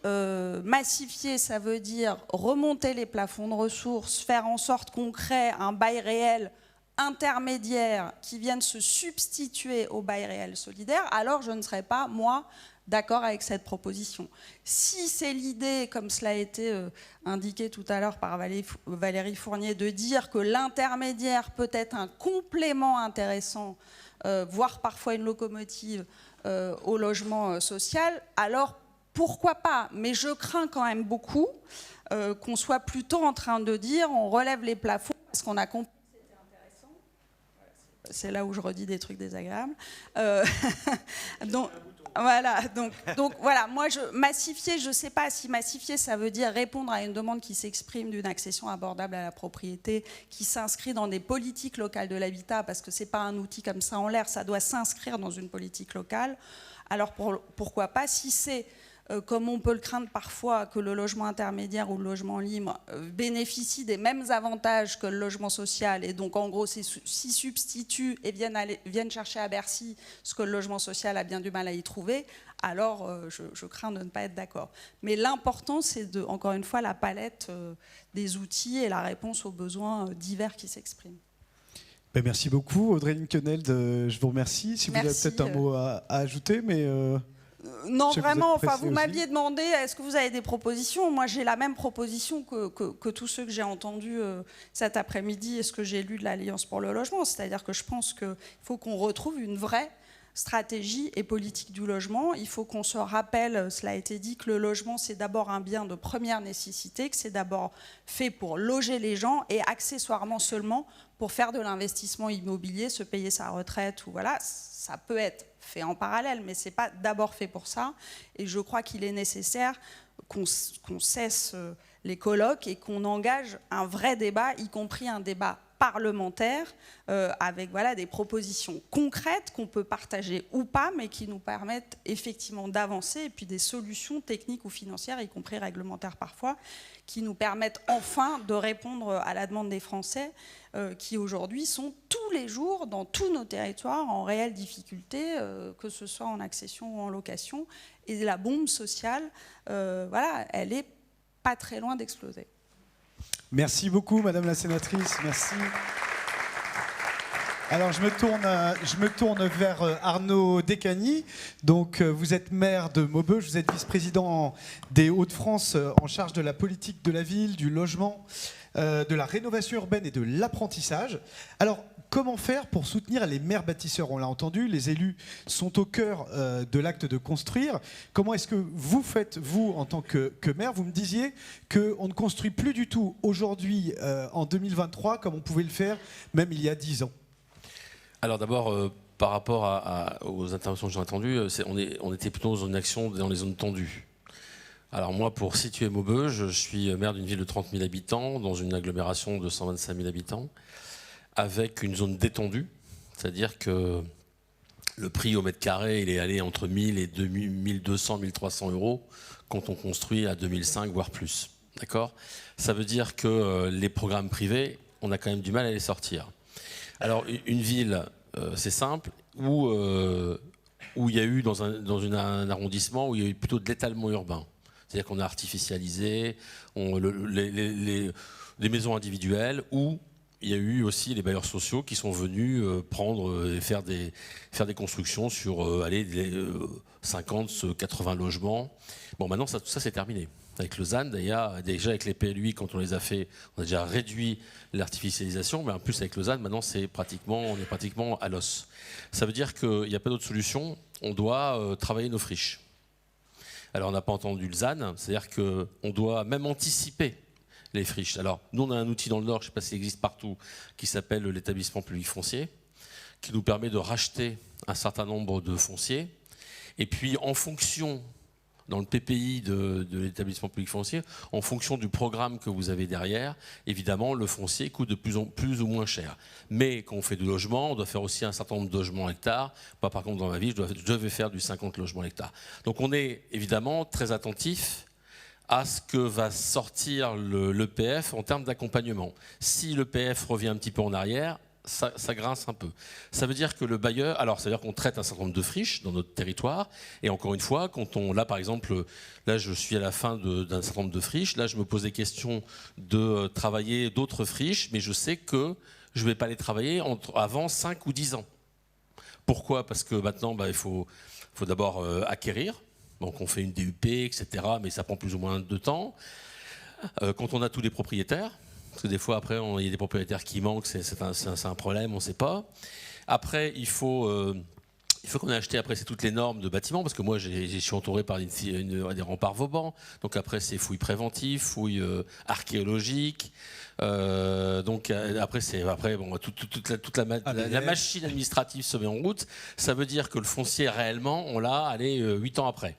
massifier, ça veut dire remonter les plafonds de ressources, faire en sorte qu'on crée un bail réel intermédiaires qui viennent se substituer au bail réel solidaire, alors je ne serais pas, moi, d'accord avec cette proposition. Si c'est l'idée, comme cela a été indiqué tout à l'heure par Valérie Fournier, de dire que l'intermédiaire peut être un complément intéressant, voire parfois une locomotive au logement social, alors pourquoi pas? Mais je crains quand même beaucoup qu'on soit plutôt en train de dire on relève les plafonds parce qu'on a compris. C'est là où je redis des trucs désagréables. Donc voilà, moi, massifier, je ne sais pas si massifier, ça veut dire répondre à une demande qui s'exprime d'une accession abordable à la propriété, qui s'inscrit dans des politiques locales de l'habitat, parce que ce n'est pas un outil comme ça en l'air, ça doit s'inscrire dans une politique locale. Alors pourquoi pas, si c'est comme on peut le craindre parfois, que le logement intermédiaire ou le logement libre bénéficie des mêmes avantages que le logement social et donc en gros s'y substituent et viennent chercher à Bercy ce que le logement social a bien du mal à y trouver, alors je crains de ne pas être d'accord. Mais l'important, c'est encore une fois la palette des outils et la réponse aux besoins divers qui s'expriment. Ben merci beaucoup Audrey Linkenheld, je vous remercie. Si vous avez peut-être un mot à ajouter, mais... Non, vraiment, enfin, vous m'aviez demandé, est-ce que vous avez des propositions? Moi, j'ai la même proposition que tous ceux que j'ai entendus cet après-midi et ce que j'ai lu de l'Alliance pour le logement. C'est-à-dire que je pense qu'il faut qu'on retrouve une vraie stratégie et politique du logement. Il faut qu'on se rappelle, cela a été dit, que le logement, c'est d'abord un bien de première nécessité, que c'est d'abord fait pour loger les gens et accessoirement seulement pour faire de l'investissement immobilier, se payer sa retraite, ou voilà, ça peut être fait en parallèle, mais ce n'est pas d'abord fait pour ça. Et je crois qu'il est nécessaire qu'on cesse les colloques et qu'on engage un vrai débat, y compris un débat parlementaire, avec voilà, des propositions concrètes qu'on peut partager ou pas, mais qui nous permettent effectivement d'avancer, et puis des solutions techniques ou financières, y compris réglementaires parfois, qui nous permettent enfin de répondre à la demande des Français qui aujourd'hui sont tous les jours dans tous nos territoires en réelle difficulté, que ce soit en accession ou en location. Et la bombe sociale, voilà, elle n'est pas très loin d'exploser. Merci beaucoup, Madame la Sénatrice. Merci. Alors je me tourne vers Arnaud Descagny. Donc vous êtes maire de Maubeuge, vous êtes vice-président des Hauts-de-France en charge de la politique de la ville, du logement, de la rénovation urbaine et de l'apprentissage. Alors comment faire pour soutenir les maires bâtisseurs? On l'a entendu, les élus sont au cœur de l'acte de construire. Comment est-ce que vous faites, vous, en tant que maire? Vous me disiez qu'on ne construit plus du tout aujourd'hui, en 2023, comme on pouvait le faire même il y a 10 ans. Alors d'abord, par rapport aux interventions que j'ai entendues, on était plutôt dans une action dans les zones tendues. Alors moi, pour situer Maubeuge, je suis maire d'une ville de 30 000 habitants, dans une agglomération de 125 000 habitants, avec une zone détendue, c'est-à-dire que le prix au mètre carré, il est allé entre 1000 et 1200, 1300 euros quand on construit à 2005, voire plus. D'accord ? Ça veut dire que les programmes privés, on a quand même du mal à les sortir. Alors une ville, c'est simple, où il y a eu dans un arrondissement où il y a eu plutôt de l'étalement urbain. C'est-à-dire qu'on a artificialisé les maisons individuelles, où il y a eu aussi les bailleurs sociaux qui sont venus prendre et faire des constructions sur 50, 80 logements. Bon, maintenant, tout ça c'est terminé. Avec le ZAN, d'ailleurs, déjà avec les PLUI, quand on les a fait, on a déjà réduit l'artificialisation, mais en plus avec le ZAN, maintenant on est pratiquement à l'os. Ça veut dire qu'il n'y a pas d'autre solution, on doit travailler nos friches. Alors on n'a pas entendu le ZAN, c'est-à-dire qu'on doit même anticiper les friches. Alors nous on a un outil dans le Nord, je ne sais pas s'il existe partout, qui s'appelle l'établissement public foncier, qui nous permet de racheter un certain nombre de fonciers, et puis en fonction dans le PPI de l'établissement public foncier, en fonction du programme que vous avez derrière, évidemment, le foncier coûte de plus ou moins cher. Mais quand on fait du logement, on doit faire aussi un certain nombre de logements hectares. Moi, par contre, dans ma vie, je devais faire du 50 logements hectares. Donc on est évidemment très attentif à ce que va sortir l'EPF en termes d'accompagnement. Si l'EPF revient un petit peu en arrière, ça grince un peu. Ça veut dire que le bailleur, alors ça veut dire qu'on traite un certain nombre de friches dans notre territoire, et encore une fois, là par exemple, là je suis à la fin d'un certain nombre de friches, là je me pose des questions de travailler d'autres friches, mais je sais que je ne vais pas les travailler avant 5 ou 10 ans. Pourquoi ? Parce que maintenant, il faut d'abord acquérir, donc on fait une DUP, etc., mais ça prend plus ou moins de temps. Quand on a tous les propriétaires, parce que des fois, après, il y a des propriétaires qui manquent, c'est un problème, on ne sait pas. Après, il faut qu'on ait acheté, après, c'est toutes les normes de bâtiments, parce que moi, je suis entouré par des remparts Vauban. Donc après, c'est fouilles préventives, fouilles archéologiques. Donc après, toute la machine administrative se met en route. Ça veut dire que le foncier, réellement, on l'a 8 ans après.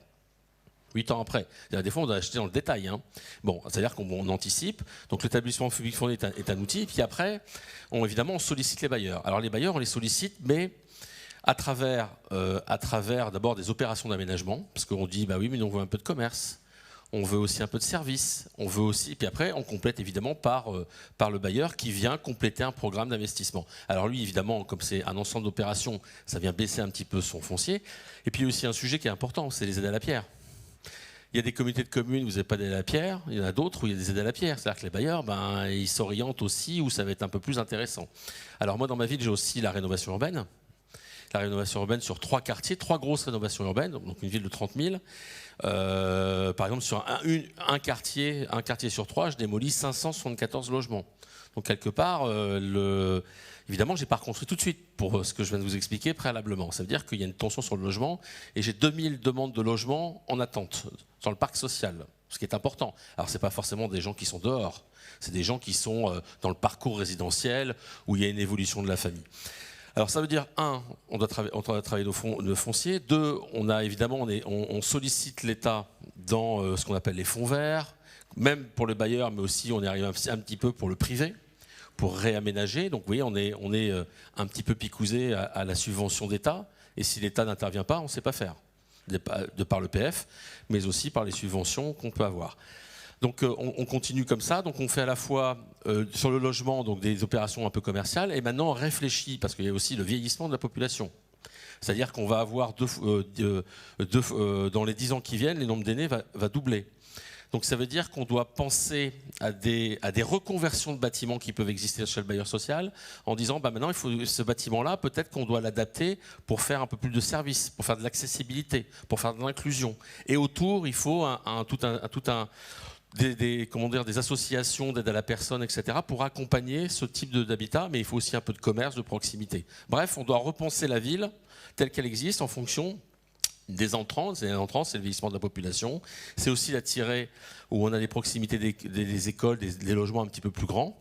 8 ans après. Des fois, on doit acheter dans le détail. Hein. Bon, c'est-à-dire qu'on anticipe. Donc, l'établissement public foncier est un outil. Et puis après, évidemment, on sollicite les bailleurs. Alors, les bailleurs, on les sollicite, mais à travers d'abord des opérations d'aménagement. Parce qu'on dit, oui, mais on veut un peu de commerce. On veut aussi un peu de service. On veut aussi. Puis après, on complète évidemment par le bailleur qui vient compléter un programme d'investissement. Alors, lui, évidemment, comme c'est un ensemble d'opérations, ça vient baisser un petit peu son foncier. Et puis, il y a aussi un sujet qui est important, c'est les aides à la pierre. Il y a des communautés de communes où vous n'avez pas d'aide à la pierre, il y en a d'autres où il y a des aides à la pierre. C'est-à-dire que les bailleurs, ils s'orientent aussi où ça va être un peu plus intéressant. Alors moi, dans ma ville, j'ai aussi la rénovation urbaine. La rénovation urbaine sur 3 quartiers, 3 grosses rénovations urbaines, donc une ville de 30 000. Par exemple, sur un quartier sur 3, je démolis 574 logements. Donc quelque part, évidemment, je n'ai pas reconstruit tout de suite pour ce que je viens de vous expliquer préalablement. Ça veut dire qu'il y a une tension sur le logement et j'ai 2000 demandes de logement en attente sur le parc social, ce qui est important. Alors, ce n'est pas forcément des gens qui sont dehors, c'est des gens qui sont dans le parcours résidentiel où il y a une évolution de la famille. Alors, ça veut dire, 1, on doit travailler nos fonciers. 2, on sollicite l'État dans ce qu'on appelle les fonds verts, même pour le bailleur, mais aussi on y arrive un petit peu pour le privé, pour réaménager. Donc vous voyez, on est un petit peu picousé à la subvention d'État. Et si l'État n'intervient pas, on ne sait pas faire, de par le PF, mais aussi par les subventions qu'on peut avoir. Donc on continue comme ça. Donc on fait à la fois sur le logement donc des opérations un peu commerciales. Et maintenant on réfléchit, parce qu'il y a aussi le vieillissement de la population. C'est-à-dire qu'on va avoir dans les 10 ans qui viennent, les nombres d'aînés va doubler. Donc ça veut dire qu'on doit penser à des reconversions de bâtiments qui peuvent exister chez le bailleur social en disant maintenant ce bâtiment-là, peut-être qu'on doit l'adapter pour faire un peu plus de services, pour faire de l'accessibilité, pour faire de l'inclusion. Et autour, il faut des associations d'aide à la personne, etc., pour accompagner ce type d'habitat, mais il faut aussi un peu de commerce, de proximité. Bref, on doit repenser la ville telle qu'elle existe en fonction des entrants. C'est le vieillissement de la population. C'est aussi d'attirer où on a des proximités des écoles, des logements un petit peu plus grands.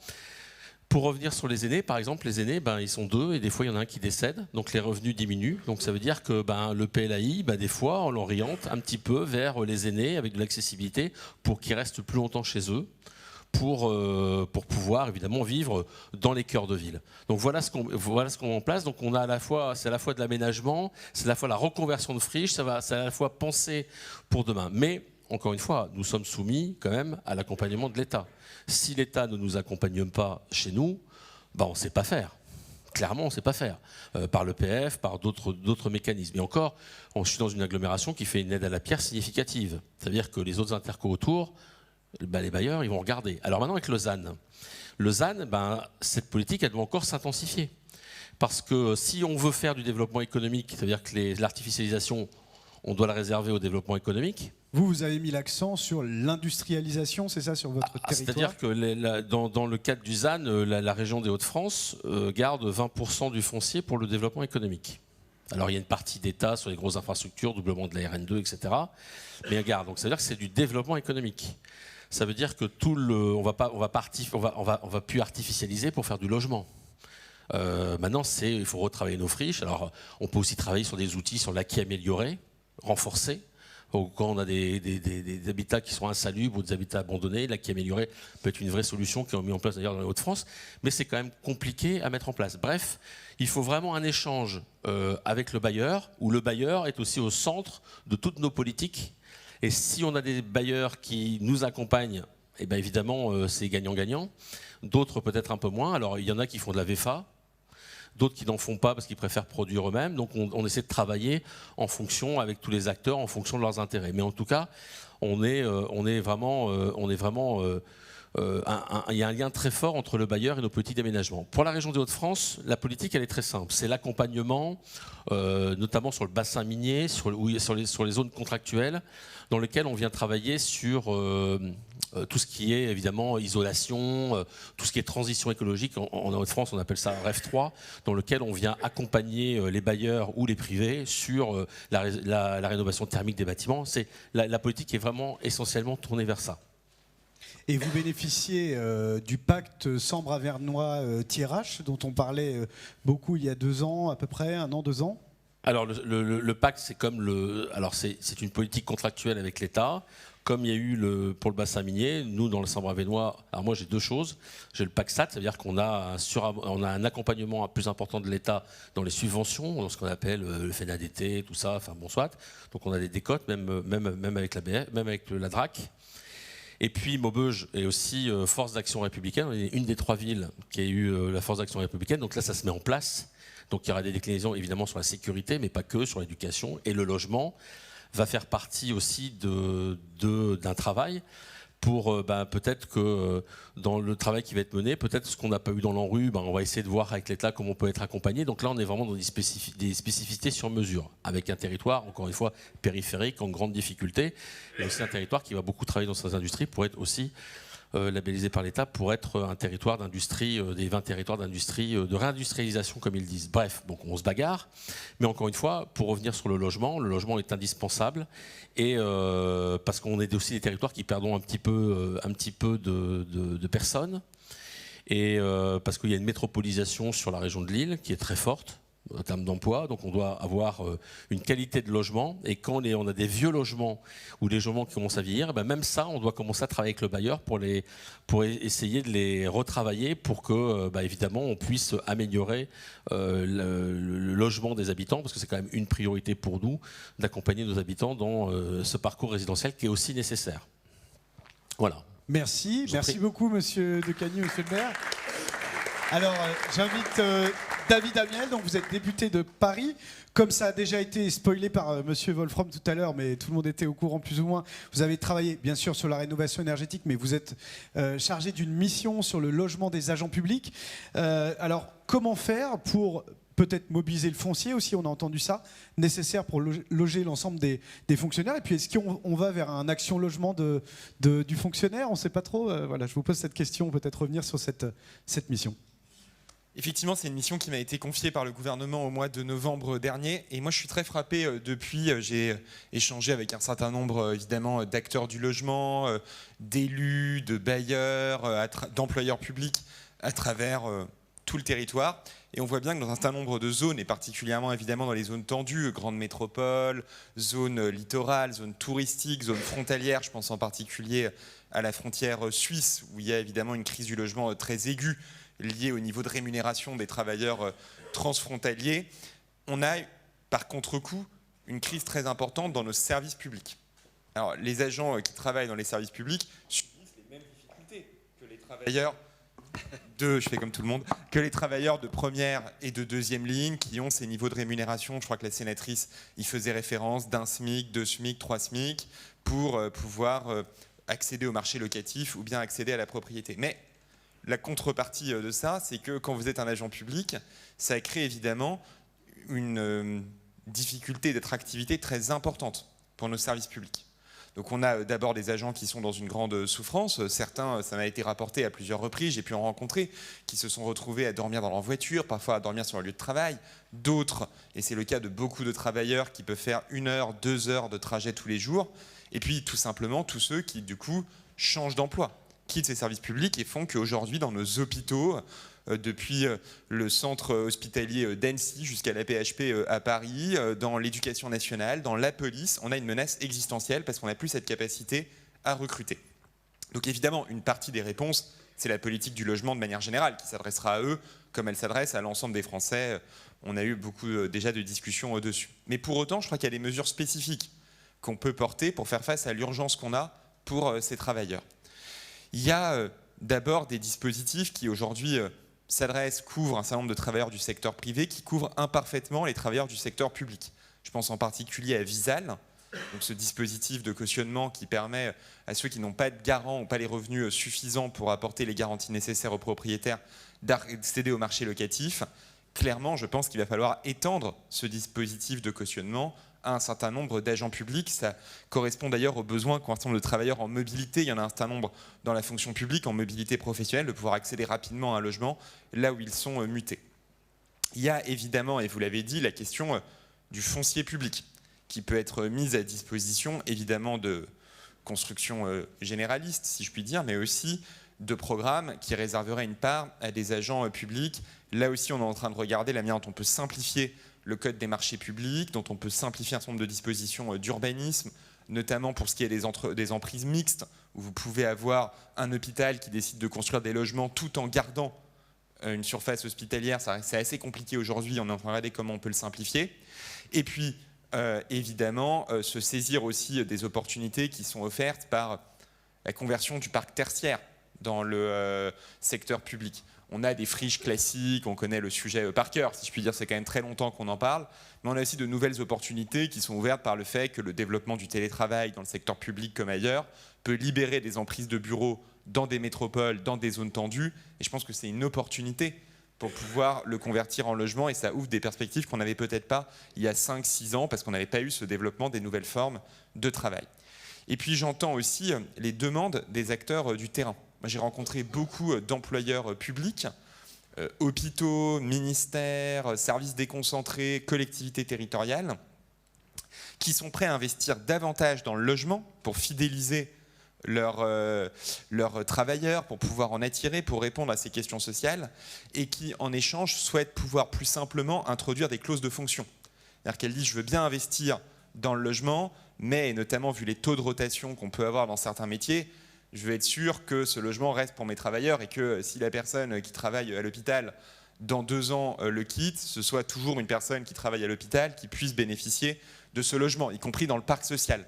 Pour revenir sur les aînés, par exemple, les aînés, ils sont 2 et des fois il y en a un qui décède, donc les revenus diminuent. Donc ça veut dire que le PLAI, des fois, on l'oriente un petit peu vers les aînés avec de l'accessibilité pour qu'ils restent plus longtemps chez eux, pour pouvoir évidemment vivre dans les cœurs de ville. Donc voilà ce qu'on met en place. Donc on a c'est à la fois de l'aménagement, c'est à la fois la reconversion de friches, c'est à la fois penser pour demain. Mais encore une fois, nous sommes soumis quand même à l'accompagnement de l'État. Si l'État ne nous accompagne pas chez nous, on ne sait pas faire. Clairement, on ne sait pas faire. Par l'EPF, par d'autres mécanismes. Et encore, je suis dans une agglomération qui fait une aide à la pierre significative. C'est-à-dire que les autres intercos autour, les bailleurs, ils vont regarder. Alors maintenant, avec le ZAN, cette politique, elle doit encore s'intensifier. Parce que si on veut faire du développement économique, c'est-à-dire que l'artificialisation, on doit la réserver au développement économique. Vous avez mis l'accent sur l'industrialisation, c'est ça, sur votre territoire? C'est-à-dire que dans le cadre du ZAN, la région des Hauts-de-France garde 20% du foncier pour le développement économique. Alors il y a une partie d'État sur les grosses infrastructures, doublement de la RN2, etc. Mais elle garde. Donc ça veut dire que c'est du développement économique. Ça veut dire que on va plus artificialiser pour faire du logement. Maintenant, il faut retravailler nos friches. Alors on peut aussi travailler sur des outils, sur l'acquis amélioré, renforcé. Quand on a des habitats qui sont insalubres ou des habitats abandonnés, l'acquis amélioré peut être une vraie solution qui est mise en place d'ailleurs dans les Hauts-de-France, mais c'est quand même compliqué à mettre en place. Bref, il faut vraiment un échange avec le bailleur, où le bailleur est aussi au centre de toutes nos politiques. Et si on a des bailleurs qui nous accompagnent, évidemment c'est gagnant-gagnant. D'autres peut-être un peu moins. Alors il y en a qui font de la VFA, d'autres qui n'en font pas parce qu'ils préfèrent produire eux-mêmes. Donc on essaie de travailler en fonction avec tous les acteurs, en fonction de leurs intérêts. Mais en tout cas, il y a un lien très fort entre le bailleur et nos politiques d'aménagement. Pour la région des Hauts-de-France, la politique elle est très simple. C'est l'accompagnement, notamment sur le bassin minier, sur les zones contractuelles, dans lesquelles on vient travailler sur tout ce qui est évidemment isolation, tout ce qui est transition écologique. En Hauts-de-France, on appelle ça REF 3, dans lequel on vient accompagner les bailleurs ou les privés sur la rénovation thermique des bâtiments. La politique est vraiment essentiellement tournée vers ça. Et vous bénéficiez du pacte Sambre-Avernois-Thiérache, dont on parlait beaucoup il y a 2 ans, à peu près, 1 an, 2 ans. Alors le pacte, c'est une politique contractuelle avec l'État. Comme il y a eu pour le bassin minier, nous dans le Sambre-Avernois, alors moi j'ai 2 choses. J'ai le PACSAT, ça veut dire qu'on a un accompagnement plus important de l'État dans les subventions, dans ce qu'on appelle le FENADT, tout ça, enfin bon soit. Donc on a des décotes, même avec la DRAC. Et puis Maubeuge est aussi force d'action républicaine. On est une des 3 villes qui a eu la force d'action républicaine. Donc là, ça se met en place. Donc il y aura des déclinaisons évidemment sur la sécurité, mais pas que, sur l'éducation. Et le logement va faire partie aussi d'un travail pour peut-être que dans le travail qui va être mené, peut-être ce qu'on n'a pas eu dans l'ANRU, on va essayer de voir avec l'État comment on peut être accompagné. Donc là, on est vraiment dans des spécificités sur mesure, avec un territoire, encore une fois, périphérique, en grande difficulté, et aussi un territoire qui va beaucoup travailler dans ces industries pour être aussi labellisé par l'État, pour être un territoire d'industrie, des 20 territoires d'industrie, de réindustrialisation, comme ils disent. Bref, donc on se bagarre. Mais encore une fois, pour revenir sur le logement est indispensable. Et parce qu'on est aussi des territoires qui perdent un petit peu de personnes. Et parce qu'il y a une métropolisation sur la région de Lille qui est très forte en termes d'emploi, donc on doit avoir une qualité de logement, et quand on a des vieux logements ou des logements qui commencent à vieillir, même ça, on doit commencer à travailler avec le bailleur pour essayer de les retravailler pour que, évidemment, on puisse améliorer le logement des habitants, parce que c'est quand même une priorité pour nous d'accompagner nos habitants dans ce parcours résidentiel qui est aussi nécessaire. Voilà. Merci beaucoup, monsieur Decagny, monsieur le maire. Alors, j'invite David Amiel, donc vous êtes député de Paris. Comme ça a déjà été spoilé par Monsieur Wolfram tout à l'heure, mais tout le monde était au courant plus ou moins, vous avez travaillé bien sûr sur la rénovation énergétique, mais vous êtes chargé d'une mission sur le logement des agents publics. Alors, comment faire pour peut-être mobiliser le foncier aussi, on a entendu ça, nécessaire pour loger l'ensemble des fonctionnaires. Et puis, est-ce qu'on va vers un action logement du fonctionnaire? On ne sait pas trop. Voilà, je vous pose cette question, peut-être revenir sur cette mission. Effectivement, c'est une mission qui m'a été confiée par le gouvernement au mois de novembre dernier. Et moi, je suis très frappé depuis. J'ai échangé avec un certain nombre, évidemment, d'acteurs du logement, d'élus, de bailleurs, d'employeurs publics à travers tout le territoire. Et on voit bien que dans un certain nombre de zones, et particulièrement évidemment dans les zones tendues, grandes métropoles, zones littorales, zones touristiques, zones frontalières, je pense en particulier à la frontière suisse, où il y a évidemment une crise du logement très aiguë, liée au niveau de rémunération des travailleurs transfrontaliers, on a par contre-coup une crise très importante dans nos services publics. Alors, les agents qui travaillent dans les services publics subissent les mêmes difficultés que les travailleurs je fais comme tout le monde, que les travailleurs de première et de deuxième ligne qui ont ces niveaux de rémunération. Je crois que la sénatrice y faisait référence d'un SMIC, 2 SMIC, 3 SMIC pour pouvoir accéder au marché locatif ou bien accéder à la propriété. Mais la contrepartie de ça, c'est que quand vous êtes un agent public, ça crée évidemment une difficulté d'attractivité très importante pour nos services publics. Donc on a d'abord des agents qui sont dans une grande souffrance. Certains, ça m'a été rapporté à plusieurs reprises, j'ai pu en rencontrer, qui se sont retrouvés à dormir dans leur voiture, parfois à dormir sur leur lieu de travail. D'autres, et c'est le cas de beaucoup de travailleurs qui peuvent faire 1 heure, 2 heures de trajet tous les jours. Et puis tout simplement tous ceux qui du coup changent d'emploi, quittent ces services publics et font qu'aujourd'hui dans nos hôpitaux, depuis le centre hospitalier d'Annecy jusqu'à la PHP à Paris, dans l'éducation nationale, dans la police, on a une menace existentielle parce qu'on n'a plus cette capacité à recruter. Donc évidemment, une partie des réponses, c'est la politique du logement de manière générale, qui s'adressera à eux comme elle s'adresse à l'ensemble des Français. On a eu beaucoup déjà de discussions dessus. Mais pour autant, je crois qu'il y a des mesures spécifiques qu'on peut porter pour faire face à l'urgence qu'on a pour ces travailleurs. Il y a d'abord des dispositifs qui aujourd'hui couvrent un certain nombre de travailleurs du secteur privé qui couvrent imparfaitement les travailleurs du secteur public. Je pense en particulier à Visal, donc ce dispositif de cautionnement qui permet à ceux qui n'ont pas de garant ou pas les revenus suffisants pour apporter les garanties nécessaires aux propriétaires d'accéder au marché locatif. Clairement, je pense qu'il va falloir étendre ce dispositif de cautionnement à un certain nombre d'agents publics. Ça correspond d'ailleurs aux besoins qu'ont un certain nombre de travailleurs en mobilité. Il y en a un certain nombre dans la fonction publique, en mobilité professionnelle, de pouvoir accéder rapidement à un logement là où ils sont mutés. Il y a évidemment, et vous l'avez dit, la question du foncier public qui peut être mise à disposition évidemment de construction généraliste, si je puis dire, mais aussi de programmes qui réserveraient une part à des agents publics. Là aussi, on est en train de regarder la manière dont on peut simplifier le code des marchés publics, dont on peut simplifier un certain nombre de dispositions d'urbanisme, notamment pour ce qui est des emprises mixtes, où vous pouvez avoir un hôpital qui décide de construire des logements tout en gardant une surface hospitalière. C'est assez compliqué aujourd'hui, on est en train de regarder comment on peut le simplifier. Et puis, évidemment, se saisir aussi des opportunités qui sont offertes par la conversion du parc tertiaire dans le secteur public. On a des friches classiques, on connaît le sujet par cœur, si je puis dire, c'est quand même très longtemps qu'on en parle, mais on a aussi de nouvelles opportunités qui sont ouvertes par le fait que le développement du télétravail dans le secteur public comme ailleurs peut libérer des emprises de bureaux dans des métropoles, dans des zones tendues, et je pense que c'est une opportunité pour pouvoir le convertir en logement, et ça ouvre des perspectives qu'on n'avait peut-être pas il y a 5-6 ans, parce qu'on n'avait pas eu ce développement des nouvelles formes de travail. Et puis j'entends aussi les demandes des acteurs du terrain. Moi, j'ai rencontré beaucoup d'employeurs publics, hôpitaux, ministères, services déconcentrés, collectivités territoriales, qui sont prêts à investir davantage dans le logement pour fidéliser leurs travailleurs, pour pouvoir en attirer, pour répondre à ces questions sociales, et qui, en échange, souhaitent pouvoir plus simplement introduire des clauses de fonction. C'est-à-dire qu'elles disent « je veux bien investir dans le logement, mais notamment vu les taux de rotation qu'on peut avoir dans certains métiers, je veux être sûr que ce logement reste pour mes travailleurs et que si la personne qui travaille à l'hôpital dans 2 ans le quitte, ce soit toujours une personne qui travaille à l'hôpital qui puisse bénéficier de ce logement, y compris dans le parc social.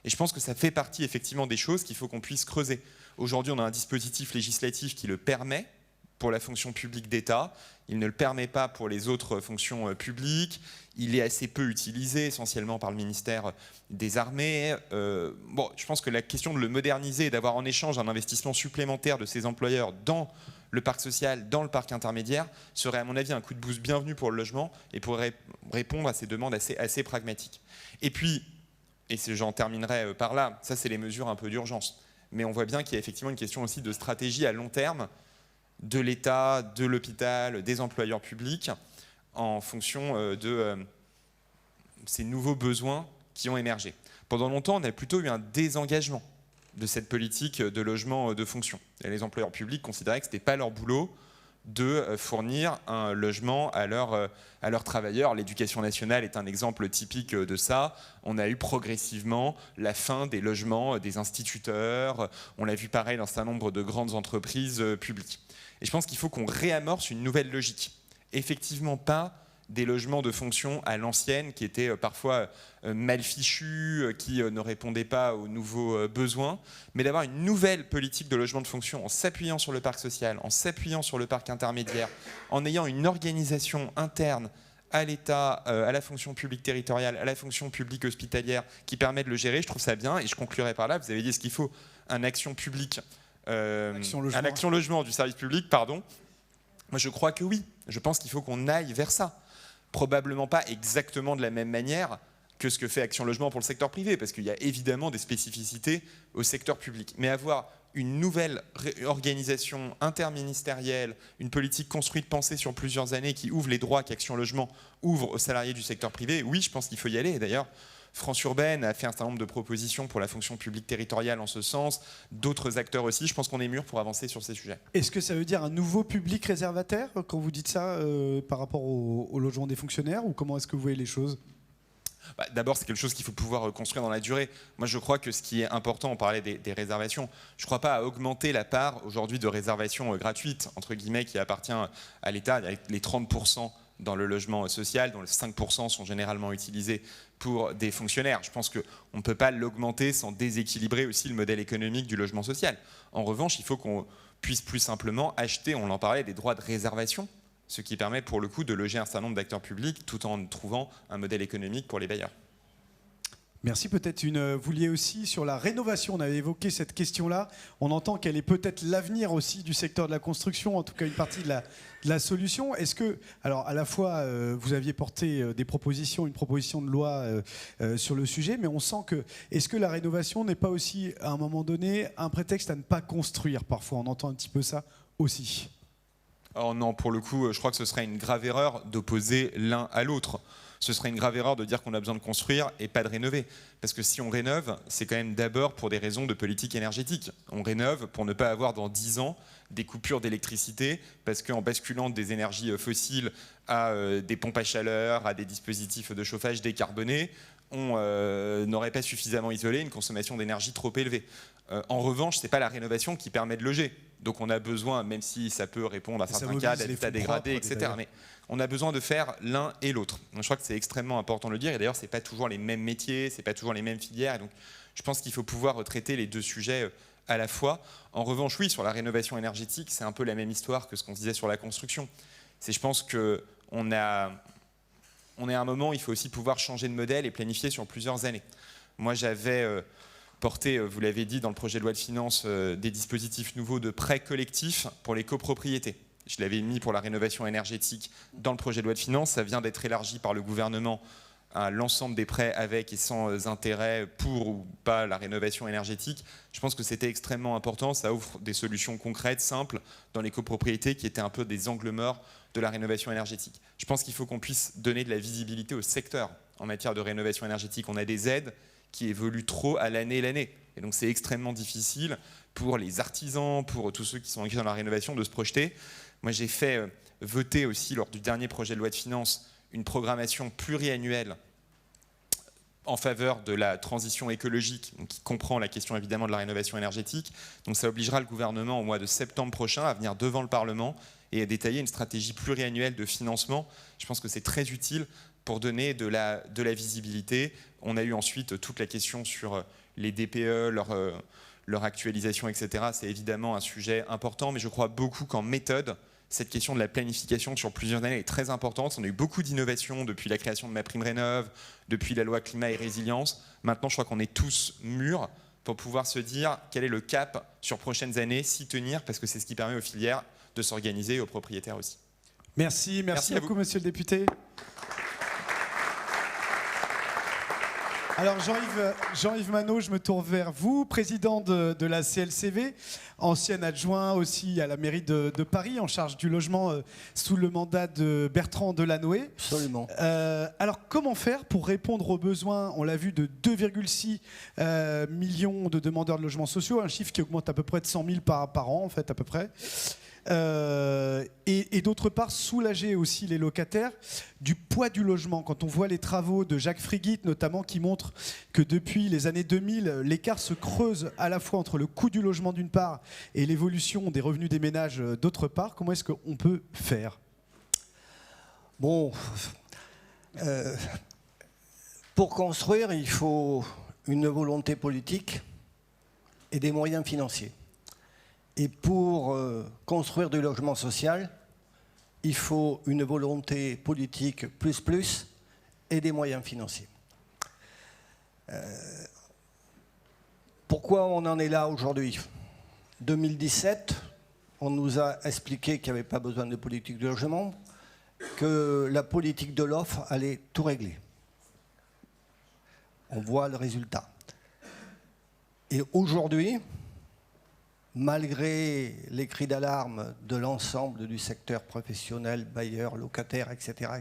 Et je pense que ça fait partie effectivement des choses qu'il faut qu'on puisse creuser. Aujourd'hui, on a un dispositif législatif qui le permet pour la fonction publique d'État. Il ne le permet pas pour les autres fonctions publiques. Il est assez peu utilisé, essentiellement par le ministère des Armées. Bon, je pense que la question de le moderniser et d'avoir en échange un investissement supplémentaire de ses employeurs dans le parc social, dans le parc intermédiaire, serait à mon avis un coup de boost bienvenu pour le logement et pourrait répondre à ces demandes assez pragmatiques. Et puis, et j'en terminerai par là, ça c'est les mesures un peu d'urgence. Mais on voit bien qu'il y a effectivement une question aussi de stratégie à long terme de l'État, de l'hôpital, des employeurs publics, en fonction de ces nouveaux besoins qui ont émergé. Pendant longtemps, on a plutôt eu un désengagement de cette politique de logement de fonction. Et les employeurs publics considéraient que ce n'était pas leur boulot de fournir un logement à leurs travailleurs. L'éducation nationale est un exemple typique de ça. On a eu progressivement la fin des logements des instituteurs. On l'a vu pareil dans un certain nombre de grandes entreprises publiques. Et je pense qu'il faut qu'on réamorce une nouvelle logique. Effectivement pas des logements de fonction à l'ancienne qui étaient parfois mal fichus, qui ne répondaient pas aux nouveaux besoins, mais d'avoir une nouvelle politique de logement de fonction en s'appuyant sur le parc social, en s'appuyant sur le parc intermédiaire, en ayant une organisation interne à l'État, à la fonction publique territoriale, à la fonction publique hospitalière qui permet de le gérer. Je trouve ça bien et je conclurai par là. Vous avez dit, est-ce qu'il faut un action publique, un action logement du service public, pardon. Moi, je crois que oui. Je pense qu'il faut qu'on aille vers ça. Probablement pas exactement de la même manière que ce que fait Action Logement pour le secteur privé, parce qu'il y a évidemment des spécificités au secteur public. Mais avoir une nouvelle organisation interministérielle, une politique construite, pensée sur plusieurs années, qui ouvre les droits qu'Action Logement ouvre aux salariés du secteur privé, oui, je pense qu'il faut y aller. Et d'ailleurs, France Urbaine a fait un certain nombre de propositions pour la fonction publique territoriale en ce sens, d'autres acteurs aussi. Je pense qu'on est mûr pour avancer sur ces sujets. Est-ce que ça veut dire un nouveau public réservataire quand vous dites ça par rapport au logement des fonctionnaires, ou comment est-ce que vous voyez les choses ? D'abord, c'est quelque chose qu'il faut pouvoir construire dans la durée. Moi, je crois que ce qui est important, on parlait des réservations, je ne crois pas à augmenter la part aujourd'hui de réservations gratuites, entre guillemets, qui appartient à l'État, avec les 30% dans le logement social, dont les 5% sont généralement utilisés pour des fonctionnaires. Je pense qu'on ne peut pas l'augmenter sans déséquilibrer aussi le modèle économique du logement social. En revanche, il faut qu'on puisse plus simplement acheter, on en parlait, des droits de réservation, ce qui permet pour le coup de loger un certain nombre d'acteurs publics tout en trouvant un modèle économique pour les bailleurs. Merci. Peut-être vous liez aussi sur la rénovation. On avait évoqué cette question-là. On entend qu'elle est peut-être l'avenir aussi du secteur de la construction, en tout cas une partie de la solution. Est-ce que, alors à la fois, vous aviez porté une proposition de loi sur le sujet, mais on sent que, est-ce que la rénovation n'est pas aussi, à un moment donné, un prétexte à ne pas construire parfois? On entend un petit peu ça aussi. Oh non, pour le coup, je crois que ce serait une grave erreur d'opposer l'un à l'autre. Ce serait une grave erreur de dire qu'on a besoin de construire et pas de rénover. Parce que si on rénove, c'est quand même d'abord pour des raisons de politique énergétique. On rénove pour ne pas avoir dans 10 ans des coupures d'électricité, parce qu'en basculant des énergies fossiles à des pompes à chaleur, à des dispositifs de chauffage décarbonés, on n'aurait pas suffisamment isolé une consommation d'énergie trop élevée. En revanche, ce n'est pas la rénovation qui permet de loger. Donc on a besoin, même si ça peut répondre à certains cas d'habitat dégradé, etc., mais on a besoin de faire l'un et l'autre. Je crois que c'est extrêmement important de le dire, et d'ailleurs, ce n'est pas toujours les mêmes métiers, ce n'est pas toujours les mêmes filières, et donc je pense qu'il faut pouvoir traiter les deux sujets à la fois. En revanche, oui, sur la rénovation énergétique, c'est un peu la même histoire que ce qu'on se disait sur la construction. Je pense qu'on est à un moment où il faut aussi pouvoir changer de modèle et planifier sur plusieurs années. Moi, j'avais porté, vous l'avez dit, dans le projet de loi de finances, des dispositifs nouveaux de prêts collectifs pour les copropriétés. Je l'avais mis pour la rénovation énergétique dans le projet de loi de finances. Ça vient d'être élargi par le gouvernement à l'ensemble des prêts avec et sans intérêt pour ou pas la rénovation énergétique. Je pense que c'était extrêmement important. Ça offre des solutions concrètes, simples, dans les copropriétés qui étaient un peu des angles morts de la rénovation énergétique. Je pense qu'il faut qu'on puisse donner de la visibilité au secteur en matière de rénovation énergétique. On a des aides qui évoluent trop à l'année. Et donc c'est extrêmement difficile pour les artisans, pour tous ceux qui sont engagés dans la rénovation, de se projeter. Moi, j'ai fait voter aussi, lors du dernier projet de loi de finances, une programmation pluriannuelle en faveur de la transition écologique, donc qui comprend la question évidemment de la rénovation énergétique. Donc ça obligera le gouvernement au mois de septembre prochain à venir devant le Parlement et à détailler une stratégie pluriannuelle de financement. Je pense que c'est très utile pour donner de la visibilité. On a eu ensuite toute la question sur les DPE, leur actualisation, etc. C'est évidemment un sujet important, mais je crois beaucoup qu'en méthode, cette question de la planification sur plusieurs années est très importante. On a eu beaucoup d'innovations depuis la création de MaPrimeRénov', depuis la loi climat et résilience. Maintenant, je crois qu'on est tous mûrs pour pouvoir se dire quel est le cap sur prochaines années, s'y tenir, parce que c'est ce qui permet aux filières de s'organiser et aux propriétaires aussi. Merci beaucoup, monsieur le député. Alors Jean-Yves Manot, je me tourne vers vous, président de la CLCV, ancien adjoint aussi à la mairie de Paris, en charge du logement sous le mandat de Bertrand Delanoë. Absolument. Alors comment faire pour répondre aux besoins, on l'a vu, de 2,6 millions de demandeurs de logements sociaux, un chiffre qui augmente à peu près de 100 000 par an, en fait, à peu près. Et d'autre part, soulager aussi les locataires du poids du logement. Quand on voit les travaux de Jacques Friguit, notamment, qui montrent que depuis les années 2000, l'écart se creuse à la fois entre le coût du logement d'une part et l'évolution des revenus des ménages d'autre part, comment est-ce qu'on peut faire ? Bon, pour construire, il faut une volonté politique et des moyens financiers. Et pour construire du logement social, il faut une volonté politique plus et des moyens financiers. Pourquoi on en est là aujourd'hui ? 2017, on nous a expliqué qu'il n'y avait pas besoin de politique de logement, que la politique de l'offre allait tout régler. On voit le résultat. Et aujourd'hui, malgré les cris d'alarme de l'ensemble du secteur professionnel, bailleurs, locataires, etc.,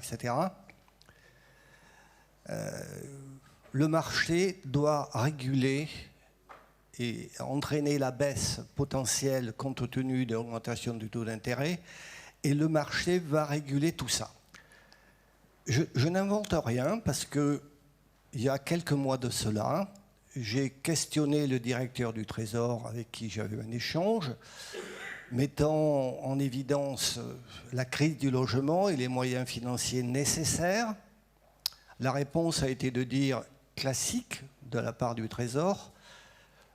le marché doit réguler et entraîner la baisse potentielle compte tenu de l'augmentation du taux d'intérêt, et le marché va réguler tout ça. Je n'invente rien parce que il y a quelques mois de cela, j'ai questionné le directeur du Trésor avec qui j'avais un échange, mettant en évidence la crise du logement et les moyens financiers nécessaires. La réponse a été de dire, classique de la part du Trésor,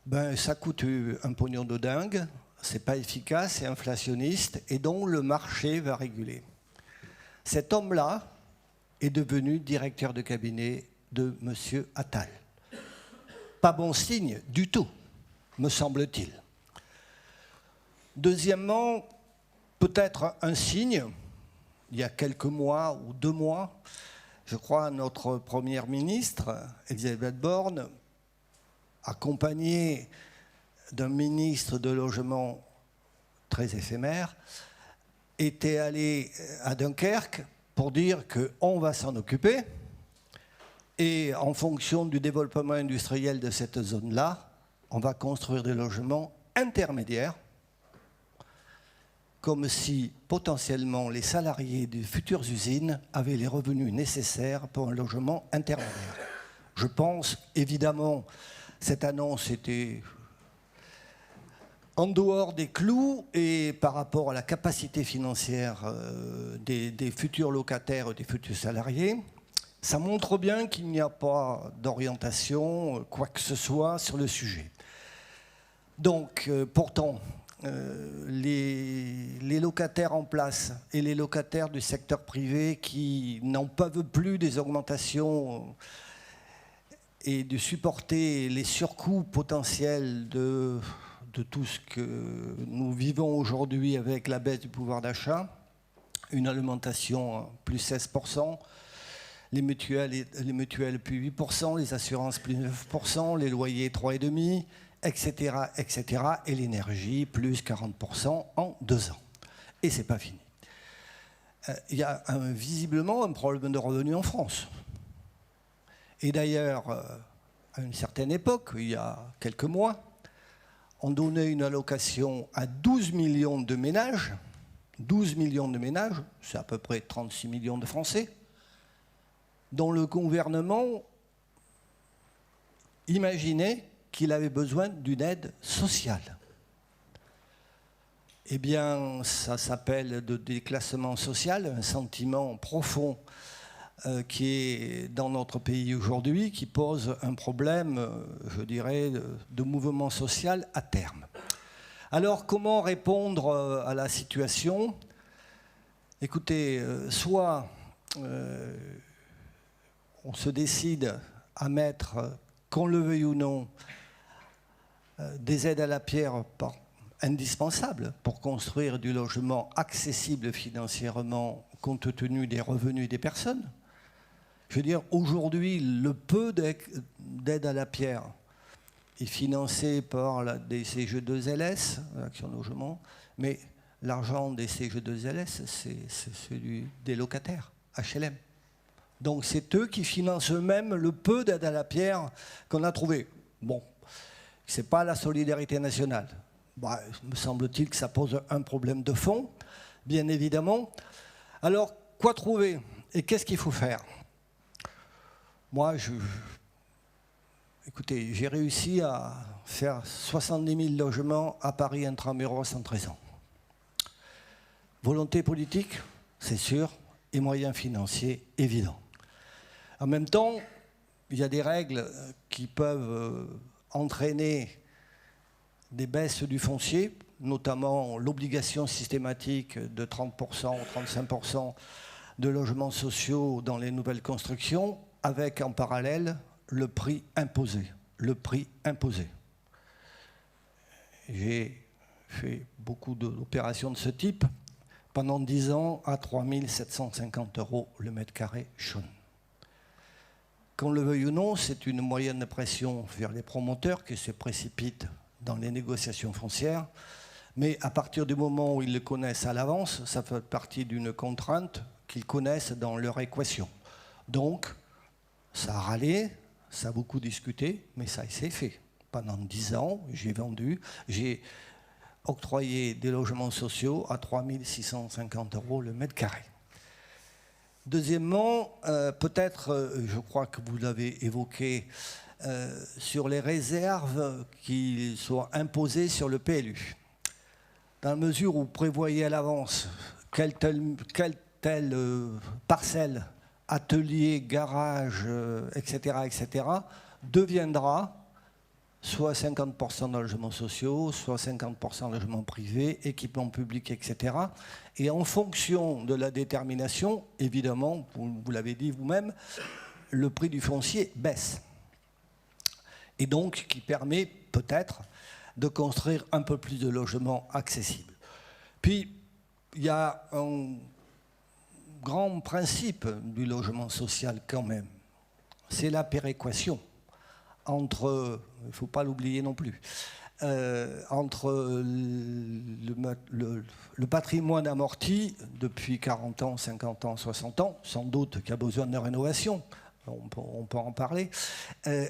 ben, ça coûte un pognon de dingue, c'est pas efficace, c'est inflationniste, et donc le marché va réguler. Cet homme-là est devenu directeur de cabinet de M. Attal. Pas bon signe du tout, me semble-t-il. Deuxièmement, peut-être un signe, il y a quelques mois ou 2 mois, je crois notre première ministre, Elisabeth Borne, accompagnée d'un ministre de logement très éphémère, était allée à Dunkerque pour dire qu'on va s'en occuper. Et en fonction du développement industriel de cette zone-là, on va construire des logements intermédiaires, comme si potentiellement les salariés des futures usines avaient les revenus nécessaires pour un logement intermédiaire. Je pense, évidemment, cette annonce était en dehors des clous et par rapport à la capacité financière des futurs locataires et des futurs salariés. Ça montre bien qu'il n'y a pas d'orientation, quoi que ce soit, sur le sujet. Donc, pourtant, les locataires en place et les locataires du secteur privé qui n'en peuvent plus des augmentations et de supporter les surcoûts potentiels de tout ce que nous vivons aujourd'hui avec la baisse du pouvoir d'achat, une alimentation plus 16%, les mutuelles plus 8%, les assurances plus 9%, les loyers 3,5%, etc., etc., et l'énergie plus 40% en 2 ans. Et c'est pas fini. Il y a visiblement un problème de revenus en France. Et d'ailleurs, à une certaine époque, il y a quelques mois, on donnait une allocation à 12 millions de ménages. 12 millions de ménages, c'est à peu près 36 millions de Français, dont le gouvernement imaginait qu'il avait besoin d'une aide sociale. Eh bien, ça s'appelle de déclassement social, un sentiment profond qui est dans notre pays aujourd'hui, qui pose un problème, je dirais, de mouvement social à terme. Alors, comment répondre à la situation ? Écoutez, soit on se décide à mettre, qu'on le veuille ou non, des aides à la pierre indispensables pour construire du logement accessible financièrement compte tenu des revenus des personnes. Je veux dire, aujourd'hui, le peu d'aide à la pierre est financé par des CG2LS, l'Action Logement, mais l'argent des CG2LS, c'est celui des locataires, HLM. Donc c'est eux qui financent eux-mêmes le peu d'aide à la pierre qu'on a trouvé. Bon, ce n'est pas la solidarité nationale. Bah, me semble-t-il que ça pose un problème de fond, bien évidemment. Alors, quoi trouver? Et qu'est-ce qu'il faut faire? Moi, écoutez, j'ai réussi à faire 70 000 logements à Paris intramuros en 13 ans. Volonté politique, c'est sûr, et moyens financiers évidents. En même temps, il y a des règles qui peuvent entraîner des baisses du foncier, notamment l'obligation systématique de 30% ou 35% de logements sociaux dans les nouvelles constructions, avec en parallèle le prix imposé. Le prix imposé. J'ai fait beaucoup d'opérations de ce type. Pendant 10 ans, à 3 750 € le mètre carré chaud. Qu'on le veuille ou non, c'est une moyenne de pression vers les promoteurs qui se précipitent dans les négociations foncières. Mais à partir du moment où ils le connaissent à l'avance, ça fait partie d'une contrainte qu'ils connaissent dans leur équation. Donc, ça a râlé, ça a beaucoup discuté, mais ça s'est fait. Pendant 10 ans, j'ai vendu, j'ai octroyé des logements sociaux à 3 650 € le mètre carré. Deuxièmement, peut-être, je crois que vous l'avez évoqué, sur les réserves qui soient imposées sur le PLU. Dans la mesure où vous prévoyez à l'avance quelle telle parcelle, atelier, garage, etc., deviendra soit 50% de logements sociaux, soit 50% de logements privés, équipements publics, etc. Et en fonction de la détermination, évidemment, vous l'avez dit vous-même, le prix du foncier baisse. Et donc, qui permet peut-être de construire un peu plus de logements accessibles. Puis, il y a un grand principe du logement social quand même. C'est la péréquation entre, il ne faut pas l'oublier non plus, entre le patrimoine amorti depuis 40 ans, 50 ans, 60 ans, sans doute qu'il y a besoin de rénovation, on peut en parler,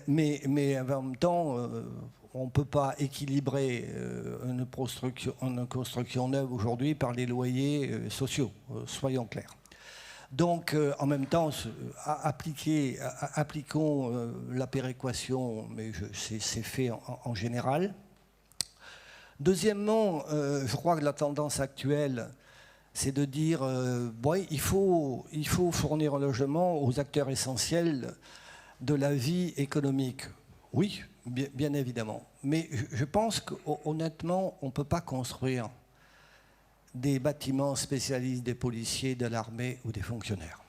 mais en même temps, on ne peut pas équilibrer une construction neuve aujourd'hui par les loyers sociaux, soyons clairs. Donc, en même temps, appliquons la péréquation, mais c'est fait en général. Deuxièmement, je crois que la tendance actuelle, c'est de dire il faut fournir un logement aux acteurs essentiels de la vie économique. Oui, bien évidemment. Mais je pense qu'honnêtement, on ne peut pas construire des bâtiments spécialistes des policiers, de l'armée ou des fonctionnaires.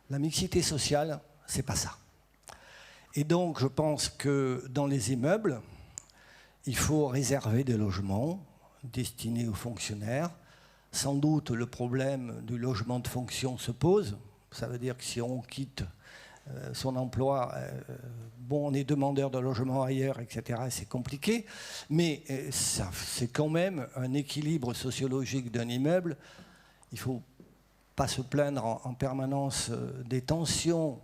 La mixité sociale, c'est pas ça. Et donc, je pense que dans les immeubles, il faut réserver des logements destinés aux fonctionnaires. Sans doute, le problème du logement de fonction se pose. Ça veut dire que si on quitte son emploi, on est demandeur de logement ailleurs, etc., c'est compliqué. Mais c'est quand même un équilibre sociologique d'un immeuble. Il ne faut pas se plaindre en permanence des tensions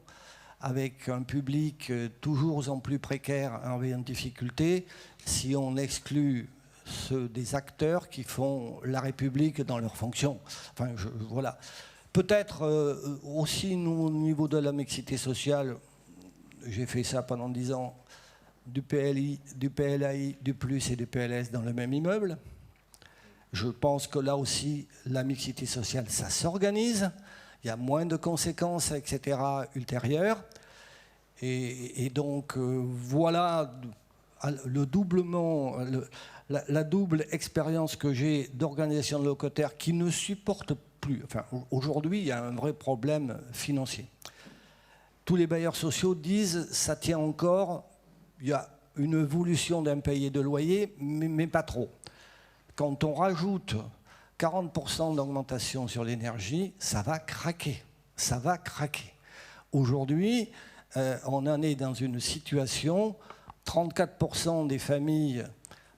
avec un public toujours en plus précaire, en difficulté, si on exclut ceux des acteurs qui font la République dans leurs fonctions. Enfin, voilà. Peut-être aussi, nous, au niveau de la mixité sociale, j'ai fait ça pendant 10 ans, du PLI, du PLAI, du Plus et du PLS dans le même immeuble. Je pense que là aussi, la mixité sociale, ça s'organise. il y a moins de conséquences, etc. ultérieures. Et donc, voilà le doublement, la double expérience que j'ai d'organisation de locataires qui ne supporte plus. Enfin, aujourd'hui, il y a un vrai problème financier. Tous les bailleurs sociaux disent ça tient encore, il y a une évolution d'impayé de loyer, mais pas trop. Quand on rajoute 40% d'augmentation sur l'énergie, ça va craquer. Ça va craquer. Aujourd'hui, on en est dans une situation, 34% des familles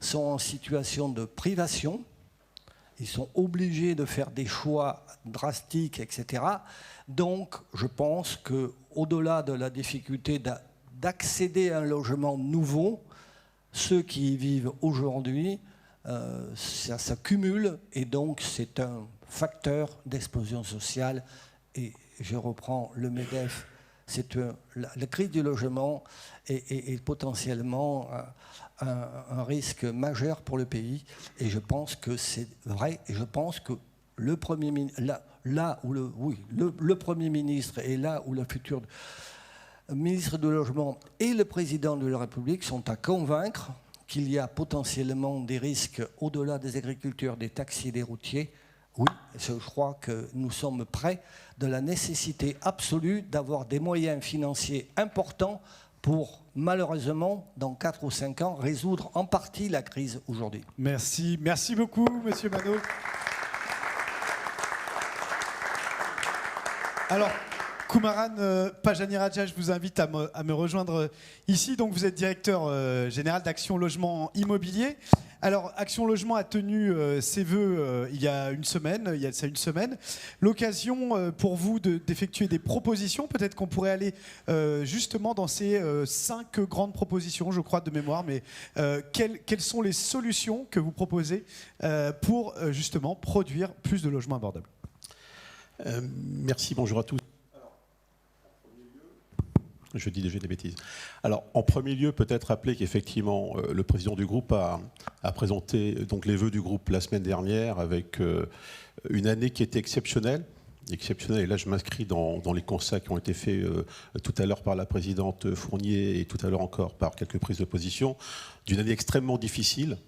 sont en situation de privation. Ils sont obligés de faire des choix drastiques, etc. Donc, je pense qu'au-delà de la difficulté d'accéder à un logement nouveau, ceux qui y vivent aujourd'hui, ça cumule et donc c'est un facteur d'explosion sociale. Et je reprends le MEDEF, la crise du logement est potentiellement un risque majeur pour le pays. Et je pense que c'est vrai. Et je pense que le Premier ministre, le Premier ministre et là où le futur ministre du Logement et le président de la République sont à convaincre qu'il y a potentiellement des risques au-delà des agriculteurs, des taxis et des routiers. Oui, je crois que nous sommes près de la nécessité absolue d'avoir des moyens financiers importants pour, malheureusement, dans 4 ou 5 ans, résoudre en partie la crise aujourd'hui. Merci. Merci beaucoup, Monsieur Manot. Alors, Kumaran Pajaniraja, je vous invite à me rejoindre ici. Donc, vous êtes directeur général d'Action Logement Immobilier. Alors, Action Logement a tenu ses vœux il y a une semaine, L'occasion pour vous d'effectuer des propositions. Peut-être qu'on pourrait aller justement dans ces 5 grandes propositions, je crois, de mémoire. Mais quelles sont les solutions que vous proposez pour justement produire plus de logements abordables ? Merci, bonjour à tous. Je dis déjà des bêtises. Alors, en premier lieu, peut-être rappeler qu'effectivement, le président du groupe a présenté donc, les vœux du groupe la semaine dernière avec une année qui était exceptionnelle. Et là, je m'inscris dans les constats qui ont été faits tout à l'heure par la présidente Fournier et tout à l'heure encore par quelques prises de position, d'une année extrêmement difficile,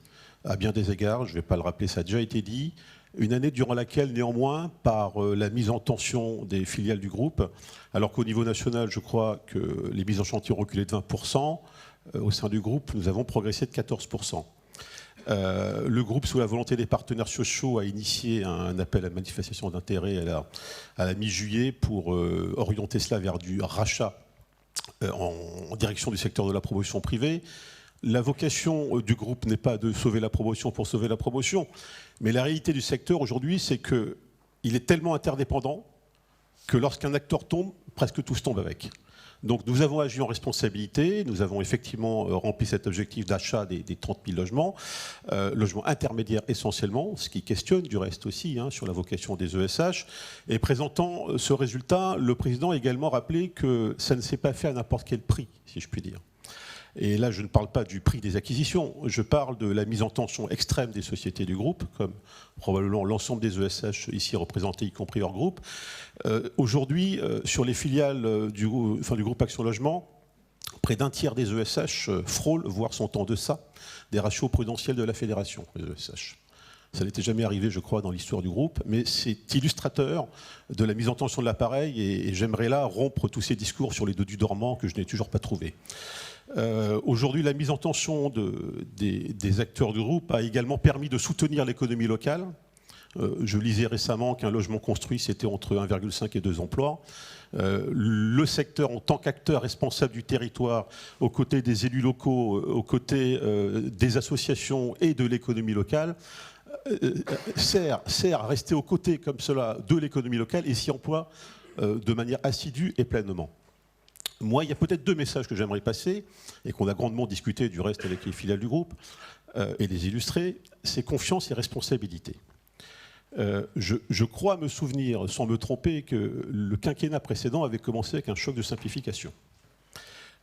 à bien des égards. Je ne vais pas le rappeler, ça a déjà été dit. Une année durant laquelle, néanmoins, par la mise en tension des filiales du groupe, alors qu'au niveau national, je crois que les mises en chantier ont reculé de 20%, au sein du groupe, nous avons progressé de 14%. Le groupe, sous la volonté des partenaires sociaux, a initié un appel à manifestation d'intérêt à la mi-juillet pour orienter cela vers du rachat en direction du secteur de la promotion privée. La vocation du groupe n'est pas de sauver la promotion pour sauver la promotion, mais la réalité du secteur aujourd'hui, c'est qu'il est tellement interdépendant que lorsqu'un acteur tombe, presque tous tombent avec. Donc nous avons agi en responsabilité, nous avons effectivement rempli cet objectif d'achat des 30 000 logements, logements intermédiaires essentiellement, ce qui questionne du reste aussi sur la vocation des ESH. Et présentant ce résultat, le président a également rappelé que ça ne s'est pas fait à n'importe quel prix, si je puis dire. Et là, je ne parle pas du prix des acquisitions, je parle de la mise en tension extrême des sociétés du groupe, comme probablement l'ensemble des ESH ici représentés, y compris leur groupe. Aujourd'hui, sur les filiales du groupe Action Logement, près d'un tiers des ESH frôlent, voire sont en deçà des ratios prudentiels de la fédération, les ESH. Ça n'était jamais arrivé, je crois, dans l'histoire du groupe, mais c'est illustrateur de la mise en tension de l'appareil et j'aimerais là rompre tous ces discours sur les dodus dormants que je n'ai toujours pas trouvés. Aujourd'hui, la mise en tension des acteurs du groupe a également permis de soutenir l'économie locale. Je lisais récemment qu'un logement construit, c'était entre 1,5 et 2 emplois. Le secteur, en tant qu'acteur responsable du territoire, aux côtés des élus locaux, aux côtés des associations et de l'économie locale, sert à rester aux côtés comme cela de l'économie locale et s'y emploie de manière assidue et pleinement. Moi, il y a peut-être 2 messages que j'aimerais passer et qu'on a grandement discuté du reste avec les filiales du groupe et les illustrés, c'est confiance et responsabilité. Je crois me souvenir, sans me tromper, que le quinquennat précédent avait commencé avec un choc de simplification.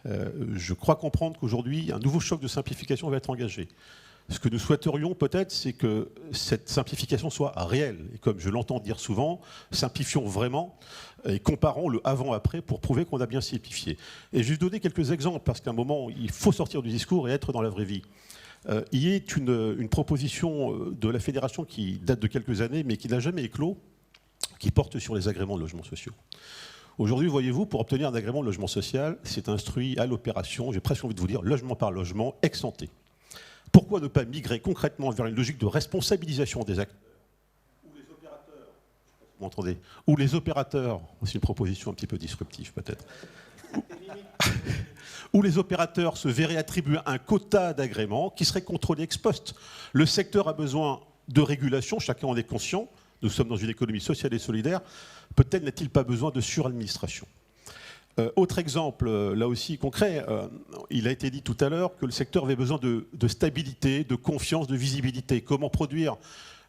Je crois comprendre qu'aujourd'hui, un nouveau choc de simplification va être engagé. Ce que nous souhaiterions peut-être, c'est que cette simplification soit réelle. Et comme je l'entends dire souvent, simplifions vraiment et comparons le avant-après pour prouver qu'on a bien simplifié. Et je vais vous donner quelques exemples, parce qu'à un moment, il faut sortir du discours et être dans la vraie vie. Il y a une proposition de la Fédération qui date de quelques années, mais qui n'a jamais éclos, qui porte sur les agréments de logements sociaux. Aujourd'hui, voyez-vous, pour obtenir un agrément de logement social, c'est instruit à l'opération, j'ai presque envie de vous dire, logement par logement, ex ante. Pourquoi ne pas migrer concrètement vers une logique de responsabilisation des acteurs où les opérateurs, vous m'entendez, où les opérateurs, c'est une proposition un petit peu disruptive peut-être, où les opérateurs se verraient attribuer un quota d'agréments qui serait contrôlé ex post. Le secteur a besoin de régulation, chacun en est conscient, nous sommes dans une économie sociale et solidaire, peut-être n'a-t-il pas besoin de suradministration. Autre exemple, là aussi concret, il a été dit tout à l'heure que le secteur avait besoin de stabilité, de confiance, de visibilité. Comment produire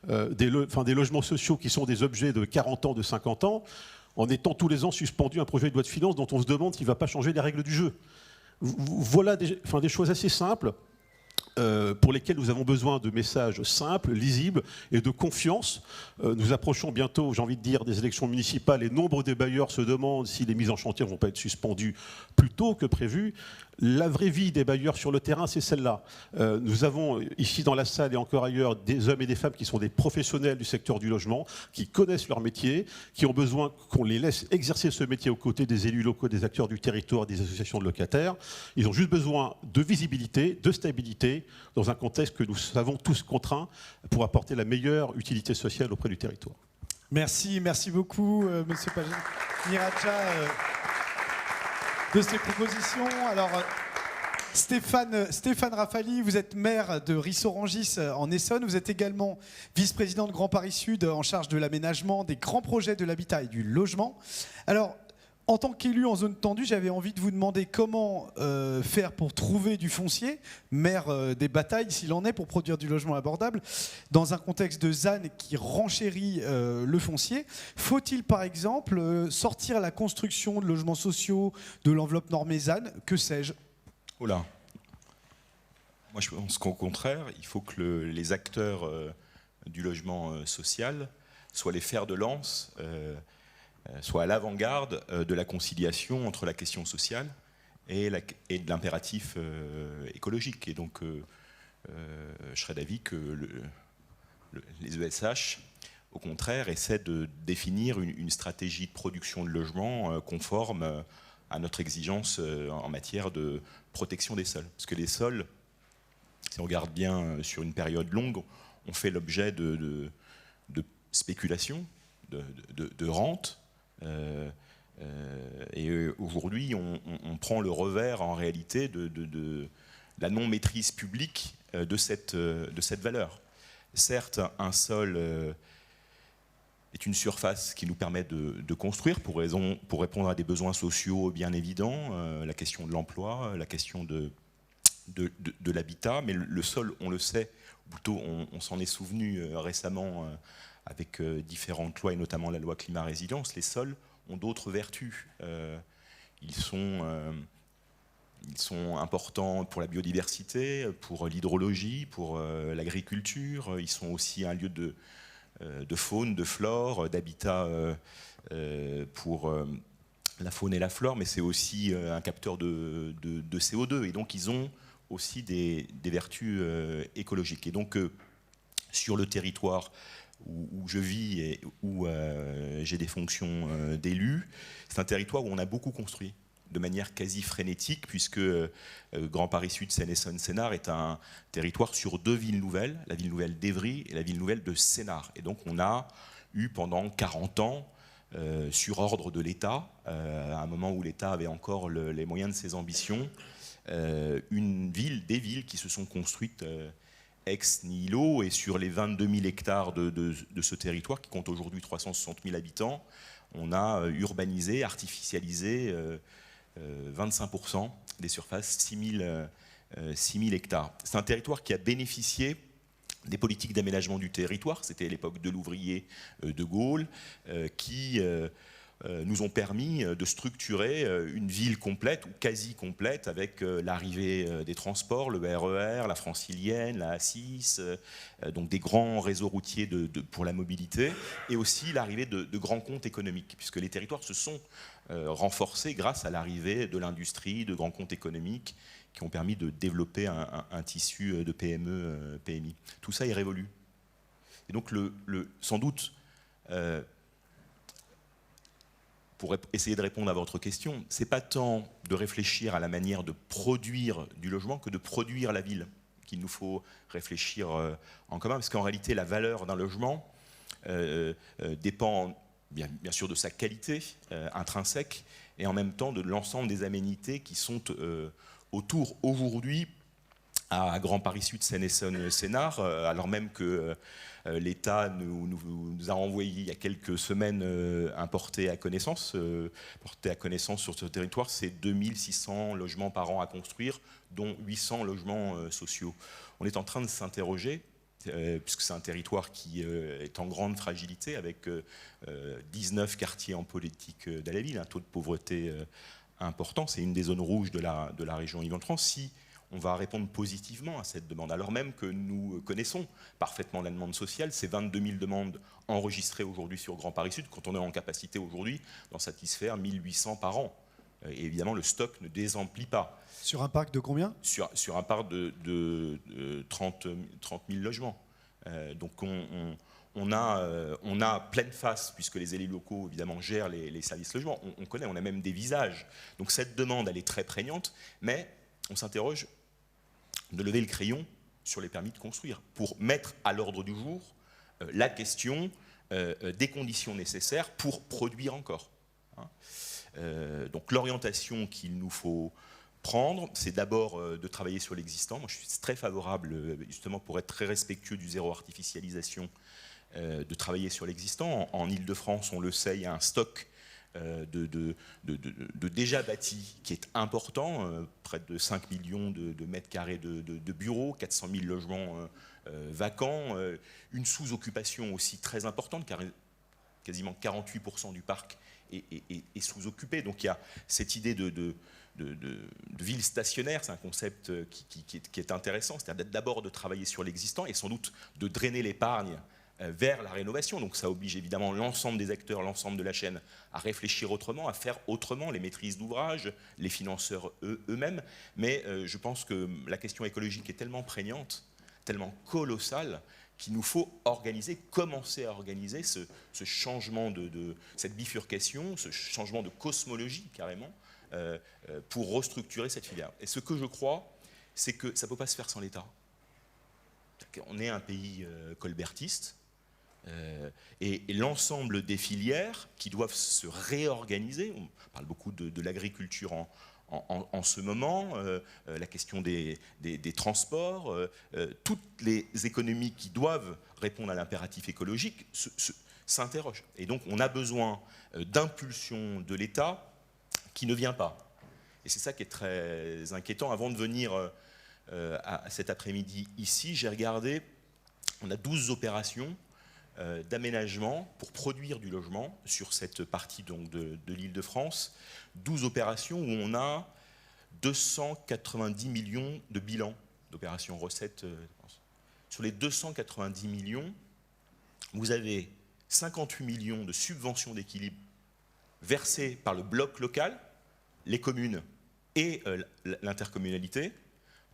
des logements sociaux qui sont des objets de 40 ans, de 50 ans, en étant tous les ans suspendu un projet de loi de finances dont on se demande s'il ne va pas changer les règles du jeu. Voilà des choses assez simples pour lesquelles nous avons besoin de messages simples, lisibles et de confiance. Nous approchons bientôt, j'ai envie de dire, des élections municipales et nombre des bailleurs se demandent si les mises en chantier ne vont pas être suspendues plus tôt que prévu. La vraie vie des bailleurs sur le terrain, c'est celle-là. Nous avons ici dans la salle et encore ailleurs des hommes et des femmes qui sont des professionnels du secteur du logement, qui connaissent leur métier, qui ont besoin qu'on les laisse exercer ce métier aux côtés des élus locaux, des acteurs du territoire, des associations de locataires. Ils ont juste besoin de visibilité, de stabilité, dans un contexte que nous savons tous contraints pour apporter la meilleure utilité sociale auprès du territoire. Merci beaucoup, Monsieur Miracha, de ces propositions. Alors, Stéphane Rafali, vous êtes maire de Ris-Orangis en Essonne. Vous êtes également vice-président de Grand Paris Sud en charge de l'aménagement, des grands projets de l'habitat et du logement. Alors, en tant qu'élu en zone tendue, j'avais envie de vous demander comment faire pour trouver du foncier, maire des batailles s'il en est, pour produire du logement abordable, dans un contexte de ZAN qui renchérit le foncier. Faut-il par exemple sortir la construction de logements sociaux de l'enveloppe normée ZAN? Que sais-je? Oh là. Moi je pense qu'au contraire, il faut que les acteurs du logement social soient les fers de lance, soit à l'avant-garde de la conciliation entre la question sociale et de l'impératif écologique. Et donc, je serais d'avis que les ESH, au contraire, essaient de définir une stratégie de production de logements conforme à notre exigence en matière de protection des sols. Parce que les sols, si on regarde bien sur une période longue, ont fait l'objet de spéculation, de rente. Et aujourd'hui, on prend le revers en réalité de la non-maîtrise publique de cette valeur. Certes, un sol est une surface qui nous permet de construire pour répondre à des besoins sociaux bien évidents, la question de l'emploi, la question de l'habitat, mais le sol, on le sait, ou plutôt on s'en est souvenu récemment avec différentes lois, et notamment la loi climat-résilience. Les sols ont d'autres vertus. Ils sont importants pour la biodiversité, pour l'hydrologie, pour l'agriculture. Ils sont aussi un lieu de faune, de flore, d'habitat pour la faune et la flore, mais c'est aussi un capteur de CO2. Et donc, ils ont aussi des vertus écologiques. Et donc, sur le territoire où je vis et où j'ai des fonctions d'élu, c'est un territoire où on a beaucoup construit de manière quasi frénétique, puisque Grand Paris Sud, Seine-Essonne, Sénart est un territoire sur deux villes nouvelles, la ville nouvelle d'Evry et la ville nouvelle de Sénart. Et donc on a eu pendant 40 ans, sur ordre de l'État, à un moment où l'État avait encore les moyens de ses ambitions, des villes qui se sont construites ex nihilo, et sur les 22 000 hectares de ce territoire, qui compte aujourd'hui 360 000 habitants, on a urbanisé, artificialisé 25% des surfaces, 6 000 hectares. C'est un territoire qui a bénéficié des politiques d'aménagement du territoire, c'était à l'époque de l'ouvrier de Gaulle, qui nous ont permis de structurer une ville complète ou quasi complète avec l'arrivée des transports, le RER, la francilienne, la A6, donc des grands réseaux routiers pour la mobilité, et aussi l'arrivée de grands comptes économiques, puisque les territoires se sont renforcés grâce à l'arrivée de l'industrie, de grands comptes économiques qui ont permis de développer un tissu de PME, PMI. Tout ça est révolu. Et donc sans doute, pour essayer de répondre à votre question, c'est pas tant de réfléchir à la manière de produire du logement que de produire la ville qu'il nous faut réfléchir en commun, parce qu'en réalité, la valeur d'un logement dépend bien sûr de sa qualité intrinsèque et en même temps de l'ensemble des aménités qui sont autour aujourd'hui à Grand Paris Sud, Seine-et-Saône, Sénart, alors même que l'État nous a envoyé il y a quelques semaines un porté à connaissance. Porté à connaissance sur ce territoire, c'est 2600 logements par an à construire, dont 800 logements sociaux. On est en train de s'interroger, puisque c'est un territoire qui est en grande fragilité, avec 19 quartiers en politique de la ville, un taux de pauvreté important. C'est une des zones rouges de la région Île-de-France. Si on va répondre positivement à cette demande, alors même que nous connaissons parfaitement la demande sociale. C'est 22 000 demandes enregistrées aujourd'hui sur Grand Paris Sud, quand on est en capacité aujourd'hui d'en satisfaire 1800 par an. Et évidemment, le stock ne désemplit pas. Sur un parc de combien ? Sur un parc de 30 000 logements. Donc on a pleine face, puisque les élus locaux évidemment gèrent les services logements. On connaît, on a même des visages. Donc cette demande, elle est très prégnante, mais on s'interroge de lever le crayon sur les permis de construire pour mettre à l'ordre du jour la question des conditions nécessaires pour produire encore. Donc l'orientation qu'il nous faut prendre, c'est d'abord de travailler sur l'existant. Moi, je suis très favorable, justement, pour être très respectueux du zéro artificialisation, de travailler sur l'existant. En Île-de-France, on le sait, il y a un stock de déjà bâti qui est important, près de 5 millions de mètres carrés de bureaux, 400 000 logements vacants, une sous-occupation aussi très importante, car quasiment 48% du parc est sous-occupé. Donc il y a cette idée de ville stationnaire, c'est un concept qui est intéressant, c'est-à-dire d'abord de travailler sur l'existant et sans doute de drainer l'épargne vers la rénovation. Donc ça oblige évidemment l'ensemble des acteurs, l'ensemble de la chaîne à réfléchir autrement, à faire autrement, les maîtrises d'ouvrage, les financeurs eux-mêmes. Mais je pense que la question écologique est tellement prégnante, tellement colossale, qu'il nous faut commencer à organiser ce changement cette bifurcation, ce changement de cosmologie carrément, pour restructurer cette filière. Et ce que je crois, c'est que ça ne peut pas se faire sans l'État. On est un pays colbertiste, et l'ensemble des filières qui doivent se réorganiser, on parle beaucoup de l'agriculture en ce moment, la question des transports, toutes les économies qui doivent répondre à l'impératif écologique s'interrogent. Et donc on a besoin d'impulsion de l'État qui ne vient pas. Et c'est ça qui est très inquiétant. Avant de venir à cet après-midi ici, j'ai regardé, on a 12 opérations d'aménagement pour produire du logement sur cette partie donc de l'Île-de-France, 12 opérations où on a 290 millions de bilan d'opérations recettes. Sur les 290 millions, vous avez 58 millions de subventions d'équilibre versées par le bloc local, les communes et l'intercommunalité,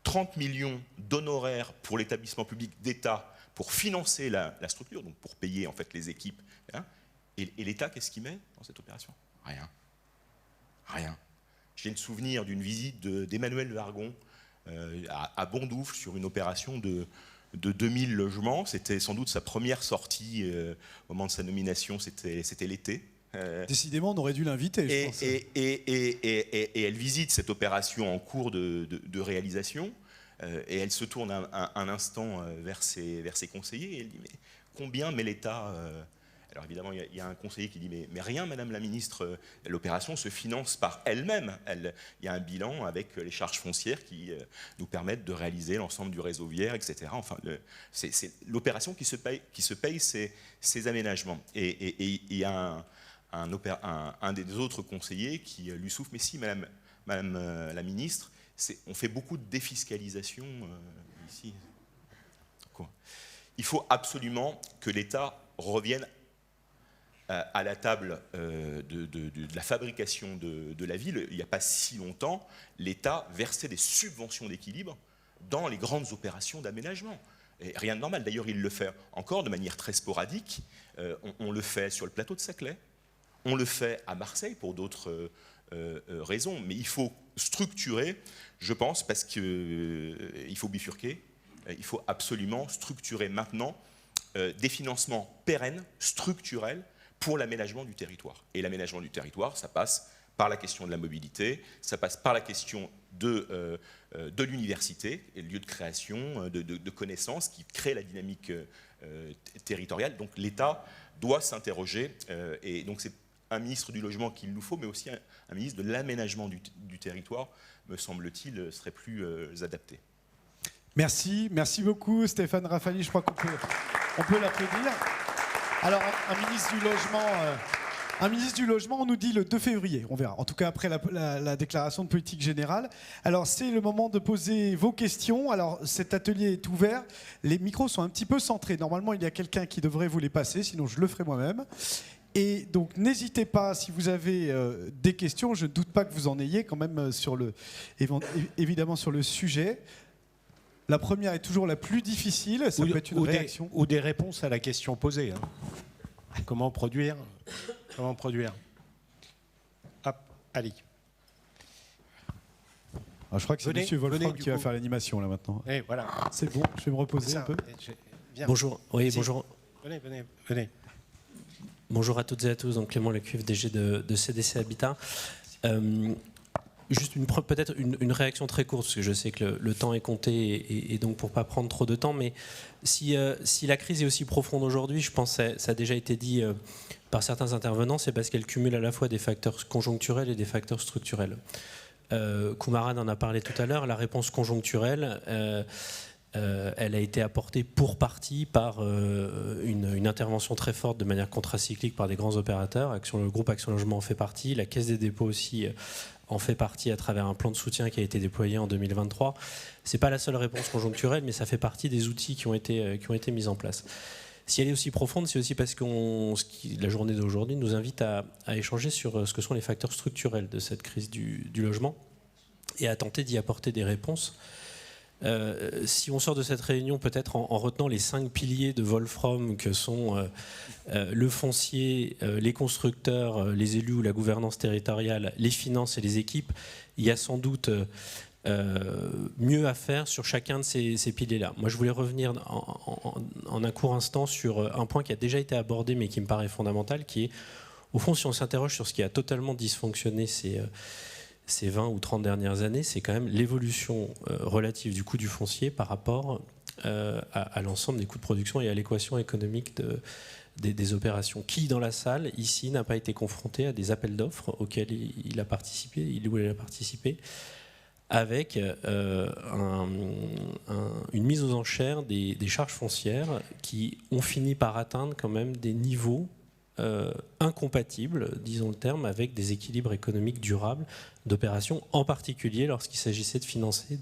30 millions d'honoraires pour l'établissement public d'État pour financer la structure, donc pour payer en fait les équipes. Hein. Et l'État, qu'est-ce qu'il met dans cette opération ? Rien. Rien. J'ai le souvenir d'une visite d'Emmanuel Vargon à Bondoufle sur une opération de 2000 logements. C'était sans doute sa première sortie au moment de sa nomination, c'était l'été. Décidément, on aurait dû l'inviter, je pense. Et elle visite cette opération en cours de réalisation. Et elle se tourne un instant vers ses conseillers et elle dit « Mais combien met l'État ?» Alors évidemment, il y a un conseiller qui dit « Mais rien, Madame la Ministre, l'opération se finance par elle-même. Il y a un bilan avec les charges foncières qui nous permettent de réaliser l'ensemble du réseau viaire, etc. » Enfin, c'est l'opération qui se paye ces aménagements. Et il y a un des autres conseillers qui lui souffle, mais si, madame la ministre, on fait beaucoup de défiscalisation ici. Quoi. Il faut absolument que l'État revienne à la table de la fabrication de la ville. Il n'y a pas si longtemps, l'État versait des subventions d'équilibre dans les grandes opérations d'aménagement. Et rien de normal. D'ailleurs, il le fait encore de manière très sporadique. On le fait sur le plateau de Saclay. On le fait à Marseille pour d'autres raisons. Mais il faut structurer, je pense, parce qu'il faut bifurquer. Il faut absolument structurer maintenant des financements pérennes, structurels, pour l'aménagement du territoire. Et l'aménagement du territoire, ça passe par la question de la mobilité, ça passe par la question de l'université, et le lieu de création, de connaissances qui crée la dynamique territoriale. Donc l'État doit s'interroger, et donc c'est un ministre du logement qu'il nous faut, mais aussi un ministre de l'aménagement du territoire, me semble-t-il, serait plus adapté. Merci beaucoup Stéphane Raffaly, je crois qu'on peut l'applaudir. Alors un ministre du logement, on nous dit le 2 février, on verra. En tout cas après la déclaration de politique générale. Alors c'est le moment de poser vos questions. Alors cet atelier est ouvert, les micros sont un petit peu centrés. Normalement il y a quelqu'un qui devrait vous les passer, sinon je le ferai moi-même. Et donc n'hésitez pas, si vous avez des questions, je ne doute pas que vous en ayez quand même évidemment sur le sujet. La première est toujours la plus difficile, ça peut être une réaction. Ou des réponses à la question posée. Hein. Comment produire Hop, allez. Alors, je crois que c'est M. Wolfram qui va faire l'animation là maintenant. Et voilà. C'est bon, je vais me reposer un peu. Bonjour, oui, si. Bonjour. Venez. Bonjour à toutes et à tous, donc Clément Lecuivre, DG de CDC Habitat. Juste peut-être une réaction très courte, parce que je sais que le temps est compté, et donc pour ne pas prendre trop de temps, mais si la crise est aussi profonde aujourd'hui, je pense que ça a déjà été dit par certains intervenants, c'est parce qu'elle cumule à la fois des facteurs conjoncturels et des facteurs structurels. Koumaran en a parlé tout à l'heure, la réponse conjoncturelle, elle a été apportée pour partie par une intervention très forte de manière contracyclique par des grands opérateurs. Le groupe Action Logement en fait partie, la Caisse des dépôts aussi en fait partie à travers un plan de soutien qui a été déployé en 2023. Ce n'est pas la seule réponse conjoncturelle, mais ça fait partie des outils qui ont été mis en place. Si elle est aussi profonde, c'est aussi parce que la journée d'aujourd'hui nous invite à échanger sur ce que sont les facteurs structurels de cette crise du logement et à tenter d'y apporter des réponses. Si on sort de cette réunion peut-être en retenant les 5 piliers de Wolfram que sont le foncier, les constructeurs, les élus ou la gouvernance territoriale, les finances et les équipes, il y a sans doute mieux à faire sur chacun de ces piliers-là. Moi je voulais revenir en un court instant sur un point qui a déjà été abordé mais qui me paraît fondamental, qui est au fond si on s'interroge sur ce qui a totalement dysfonctionné ces 20 ou 30 dernières années, c'est quand même l'évolution relative du coût du foncier par rapport à l'ensemble des coûts de production et à l'équation économique des opérations. Qui, dans la salle, ici, n'a pas été confronté à des appels d'offres auxquels il a participé, avec une mise aux enchères des charges foncières qui ont fini par atteindre quand même des niveaux incompatibles, disons le terme, avec des équilibres économiques durables d'opérations, en particulier lorsqu'il s'agissait de financer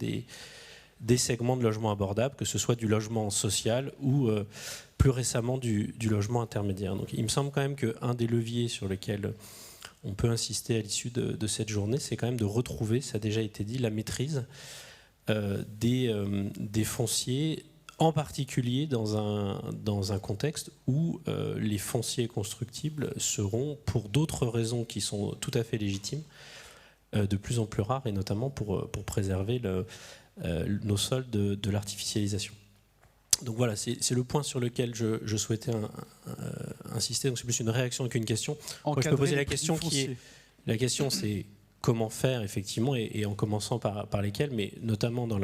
des segments de logement abordable, que ce soit du logement social ou plus récemment du logement intermédiaire. Donc il me semble quand même qu'un des leviers sur lesquels on peut insister à l'issue de cette journée, c'est quand même de retrouver, ça a déjà été dit, la maîtrise des fonciers, en particulier dans un contexte où les fonciers constructibles seront, pour d'autres raisons qui sont tout à fait légitimes, de plus en plus rares, et notamment pour préserver nos sols de l'artificialisation. Donc voilà, c'est le point sur lequel je souhaitais insister. Donc c'est plus une réaction qu'une question. Moi, je peux poser la question la question c'est comment faire effectivement, et en commençant par lesquels, mais notamment dans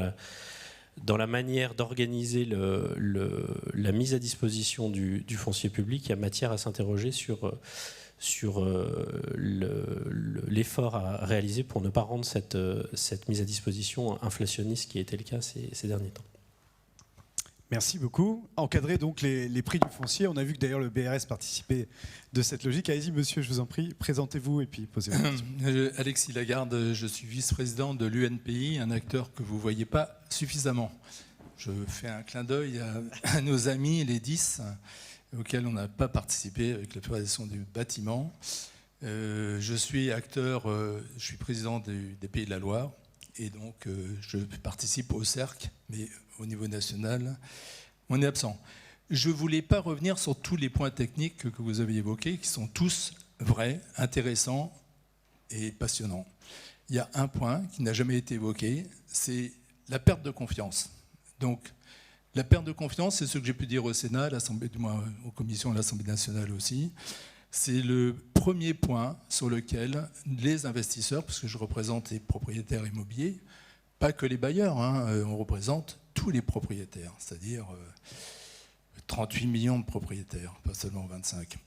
la manière d'organiser la mise à disposition du foncier public. Il y a matière à s'interroger sur l'effort à réaliser pour ne pas rendre cette mise à disposition inflationniste qui a été le cas ces derniers temps. Merci beaucoup. Encadrer donc les prix du foncier. On a vu que d'ailleurs le BRS participait de cette logique. Allez-y, monsieur, je vous en prie, présentez-vous et puis posez vos questions. Alexis Lagarde, je suis vice-président de l'UNPI, un acteur que vous ne voyez pas suffisamment. Je fais un clin d'œil à nos amis, les 10, auxquels on n'a pas participé avec la fédération du bâtiment. Je suis acteur, je suis président des Pays de la Loire, et donc je participe au CERC, mais au niveau national, on est absent. Je ne voulais pas revenir sur tous les points techniques que vous avez évoqués, qui sont tous vrais, intéressants et passionnants. Il y a un point qui n'a jamais été évoqué, c'est la perte de confiance. Donc, la perte de confiance, c'est ce que j'ai pu dire au Sénat, à l'Assemblée, du moins aux commissions de l'Assemblée nationale aussi. C'est le premier point sur lequel les investisseurs, parce que je représente les propriétaires immobiliers, pas que les bailleurs, on représente tous les propriétaires, c'est-à-dire 38 millions de propriétaires, pas seulement 25.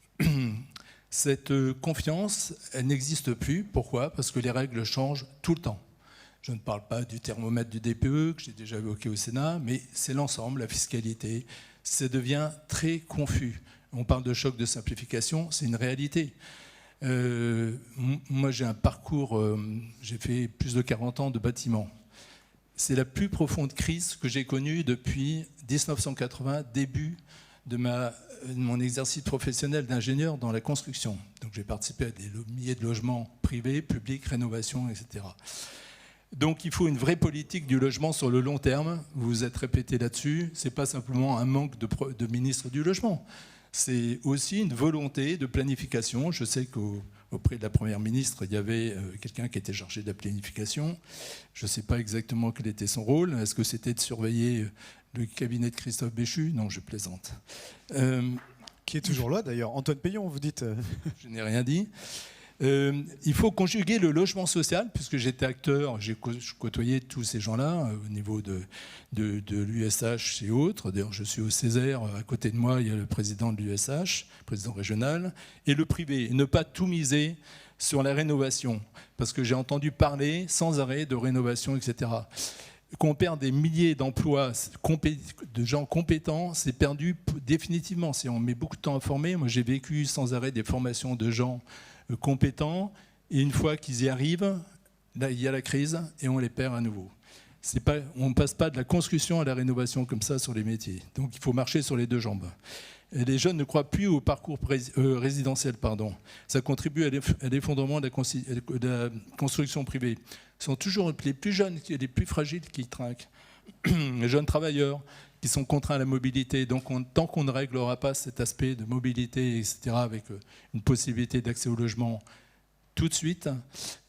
Cette confiance, elle n'existe plus. Pourquoi ? Parce que les règles changent tout le temps. Je ne parle pas du thermomètre du DPE, que j'ai déjà évoqué au Sénat, mais c'est l'ensemble, la fiscalité. Ça devient très confus. On parle de choc de simplification, c'est une réalité. Moi, j'ai un parcours, j'ai fait plus de 40 ans de bâtiment. C'est la plus profonde crise que j'ai connue depuis 1980, début de mon exercice professionnel d'ingénieur dans la construction. Donc j'ai participé à des milliers de logements privés, publics, rénovation, etc. Donc il faut une vraie politique du logement sur le long terme. Vous vous êtes répété là-dessus. Ce n'est pas simplement un manque de ministre du logement. C'est aussi une volonté de planification. Je sais qu'auprès de la Première ministre, il y avait quelqu'un qui était chargé de la planification. Je ne sais pas exactement quel était son rôle. Est-ce que c'était de surveiller le cabinet de Christophe Béchu ? Non, je plaisante. Qui est toujours là d'ailleurs. Antoine Peillon, vous dites. Je n'ai rien dit. Il faut conjuguer le logement social, puisque j'étais acteur, j'ai côtoyé tous ces gens-là au niveau de l'USH et autres. D'ailleurs, je suis au Césaire, à côté de moi, il y a le président de l'USH, président régional, et le privé. Et ne pas tout miser sur la rénovation, parce que j'ai entendu parler sans arrêt de rénovation, etc. Qu'on perd des milliers d'emplois de gens compétents, c'est perdu définitivement. Si on met beaucoup de temps à former, moi j'ai vécu sans arrêt des formations de gens compétents, et une fois qu'ils y arrivent, là il y a la crise et on les perd à nouveau. On ne passe pas de la construction à la rénovation comme ça sur les métiers. Donc il faut marcher sur les deux jambes. Et les jeunes ne croient plus au parcours résidentiel. Ça contribue à l'effondrement de la construction privée. Ce sont toujours les plus jeunes, les plus fragiles qui trinquent. Les jeunes travailleurs qui sont contraints à la mobilité. Donc tant qu'on ne réglera pas cet aspect de mobilité, etc., avec une possibilité d'accès au logement tout de suite,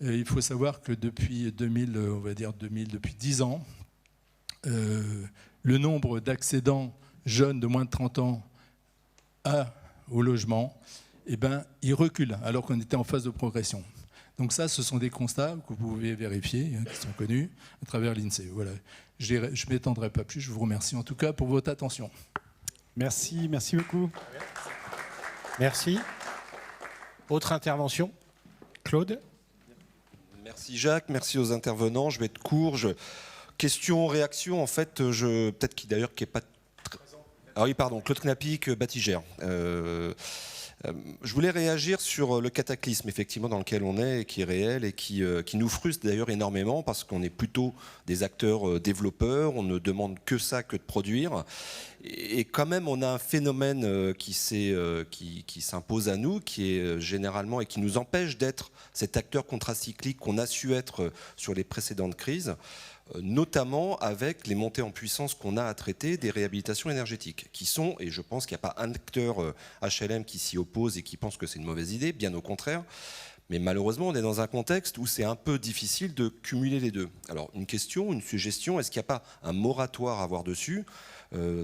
il faut savoir que depuis 2000, on va dire depuis 10 ans, le nombre d'accédants jeunes de moins de 30 ans au logement, il recule alors qu'on était en phase de progression. Donc ça, ce sont des constats que vous pouvez vérifier, qui sont connus à travers l'INSEE. Voilà. Je ne m'étendrai pas plus, je vous remercie en tout cas pour votre attention. Merci beaucoup. Merci. Autre intervention ? Claude ? Merci Jacques, merci aux intervenants. Je vais être court. Question, réaction, en fait, peut-être qui d'ailleurs qui n'est pas... Ah oui, pardon, Claude Knappik, Batigère. Je voulais réagir sur le cataclysme effectivement dans lequel on est et qui est réel et qui nous frustre d'ailleurs énormément parce qu'on est plutôt des acteurs développeurs, on ne demande que ça, que de produire. Et quand même, on a un phénomène qui s'impose à nous, qui est généralement et qui nous empêche d'être cet acteur contracyclique qu'on a su être sur les précédentes crises, notamment avec les montées en puissance qu'on a à traiter des réhabilitations énergétiques, qui sont, et je pense qu'il n'y a pas un acteur HLM qui s'y oppose et qui pense que c'est une mauvaise idée, bien au contraire, mais malheureusement on est dans un contexte où c'est un peu difficile de cumuler les deux. Alors une question, une suggestion, est-ce qu'il n'y a pas un moratoire à avoir dessus ?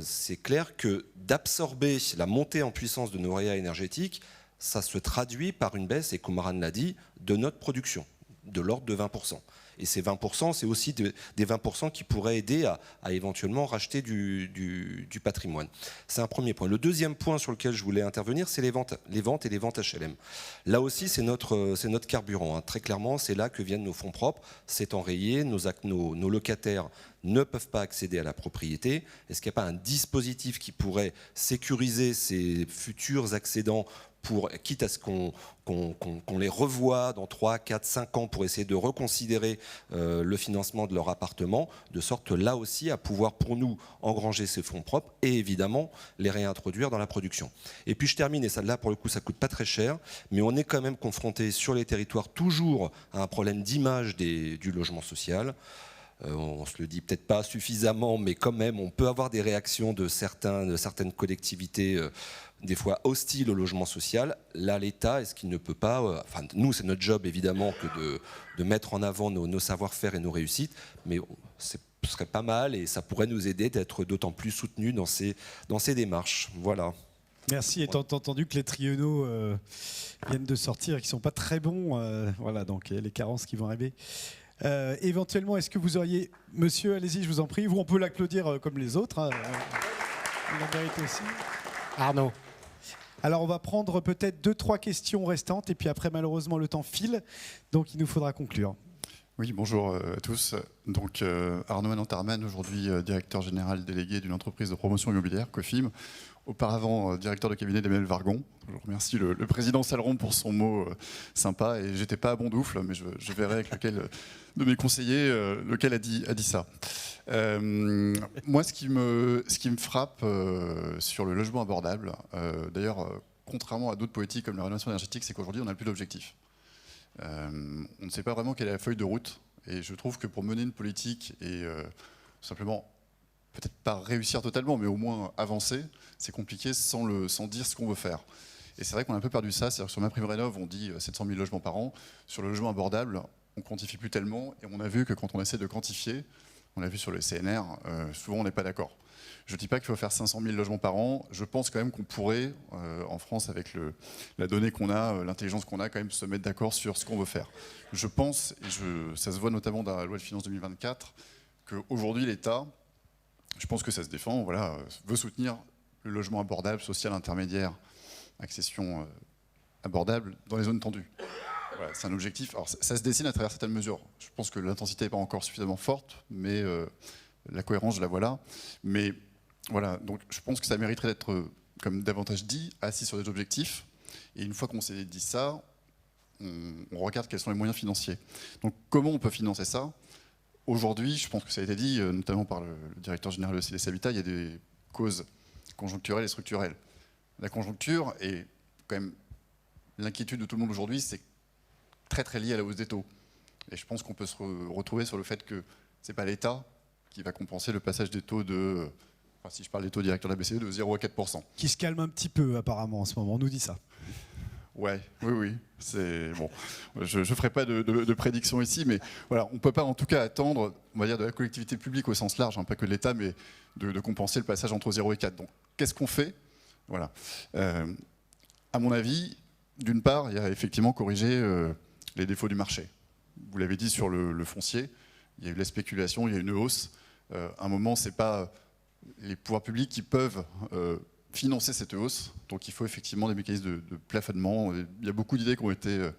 C'est clair que d'absorber la montée en puissance de nos réa énergétiques, ça se traduit par une baisse, et Komaran l'a dit, de notre production, de l'ordre de 20%. Et ces 20%, c'est aussi des 20% qui pourraient aider à éventuellement racheter du patrimoine. C'est un premier point. Le deuxième point sur lequel je voulais intervenir, c'est les ventes et les ventes HLM. Là aussi, c'est notre carburant, hein. Très clairement, c'est là que viennent nos fonds propres. C'est enrayé, nos locataires ne peuvent pas accéder à la propriété. Est-ce qu'il n'y a pas un dispositif qui pourrait sécuriser ces futurs accédants quitte à ce qu'on les revoie dans 3, 4, 5 ans pour essayer de reconsidérer le financement de leur appartement, de sorte là aussi à pouvoir pour nous engranger ces fonds propres et évidemment les réintroduire dans la production. Et puis je termine, et ça là pour le coup ça coûte pas très cher, mais on est quand même confronté sur les territoires toujours à un problème d'image du logement social. On se le dit peut-être pas suffisamment, mais quand même, on peut avoir des réactions de certaines collectivités, des fois hostiles au logement social. Là, l'État, est-ce qu'il ne peut pas... enfin, nous, c'est notre job, évidemment, que de mettre en avant nos savoir-faire et nos réussites, mais ce serait pas mal et ça pourrait nous aider d'être d'autant plus soutenus dans ces démarches. Voilà. Merci, étant entendu que les triennaux viennent de sortir et qui ne sont pas très bons, voilà, donc il y a les carences qui vont arriver. Éventuellement, est-ce que vous auriez... Monsieur, allez-y, je vous en prie. Ou on peut l'applaudir comme les autres. Hein. Il en mérite aussi. Arnaud. Alors, on va prendre peut-être 2-3 questions restantes. Et puis après, malheureusement, le temps file. Donc, il nous faudra conclure. Oui, bonjour à tous. Donc, Arnaud Anantarman, aujourd'hui directeur général délégué d'une entreprise de promotion immobilière, Cofim. Auparavant, directeur de cabinet d'Emmanuel Vargon. Je remercie le président Saleron pour son mot sympa. Et j'étais pas à Bondoufle, mais je verrai avec lequel de mes conseillers lequel a dit ça. Moi, ce qui me frappe sur le logement abordable, d'ailleurs, contrairement à d'autres politiques comme la rénovation énergétique, c'est qu'aujourd'hui, on n'a plus d'objectif. On ne sait pas vraiment quelle est la feuille de route. Et je trouve que pour mener une politique et simplement, peut-être pas réussir totalement, mais au moins avancer, c'est compliqué sans dire ce qu'on veut faire. Et c'est vrai qu'on a un peu perdu ça. C'est-à-dire que sur MaPrimeRénov', on dit 700 000 logements par an. Sur le logement abordable, on ne quantifie plus tellement. Et on a vu que quand on essaie de quantifier, on l'a vu sur le CNR, souvent on n'est pas d'accord. Je ne dis pas qu'il faut faire 500 000 logements par an. Je pense quand même qu'on pourrait, en France, avec la donnée qu'on a, l'intelligence qu'on a, quand même se mettre d'accord sur ce qu'on veut faire. Je pense, et ça se voit notamment dans la loi de finances 2024, qu'aujourd'hui l'État, je pense que ça se défend, voilà, veut soutenir le logement abordable, social, intermédiaire, accession abordable dans les zones tendues. Voilà, c'est un objectif. Alors ça se dessine à travers certaines mesures. Je pense que l'intensité n'est pas encore suffisamment forte, mais la cohérence, je la vois là. Mais voilà, donc je pense que ça mériterait d'être, comme davantage dit, assis sur des objectifs. Et une fois qu'on s'est dit ça, on regarde quels sont les moyens financiers. Donc comment on peut financer ça ? Aujourd'hui, je pense que ça a été dit, notamment par le directeur général de CDC Habitat, il y a des causes conjoncturelles et structurelles. La conjoncture est quand même l'inquiétude de tout le monde aujourd'hui, c'est très très lié à la hausse des taux. Et je pense qu'on peut se retrouver sur le fait que ce n'est pas l'État qui va compenser le passage des taux de, enfin, si je parle des taux directeurs de la BCE, de 0 à 4%. Qui se calme un petit peu apparemment en ce moment, on nous dit ça. Ouais, oui, c'est bon. Je ne ferai pas de prédiction ici, mais voilà, on ne peut pas en tout cas attendre, on va dire, de la collectivité publique au sens large, hein, pas que de l'État, mais de compenser le passage entre 0 et 4. Donc, qu'est-ce qu'on fait ? Voilà. À mon avis, d'une part, il y a effectivement corriger les défauts du marché. Vous l'avez dit sur le foncier, il y a eu de la spéculation, il y a eu une hausse. À un moment, ce n'est pas les pouvoirs publics qui peuvent financer cette hausse. Donc il faut effectivement des mécanismes de plafonnement. Il y a beaucoup d'idées qui ont été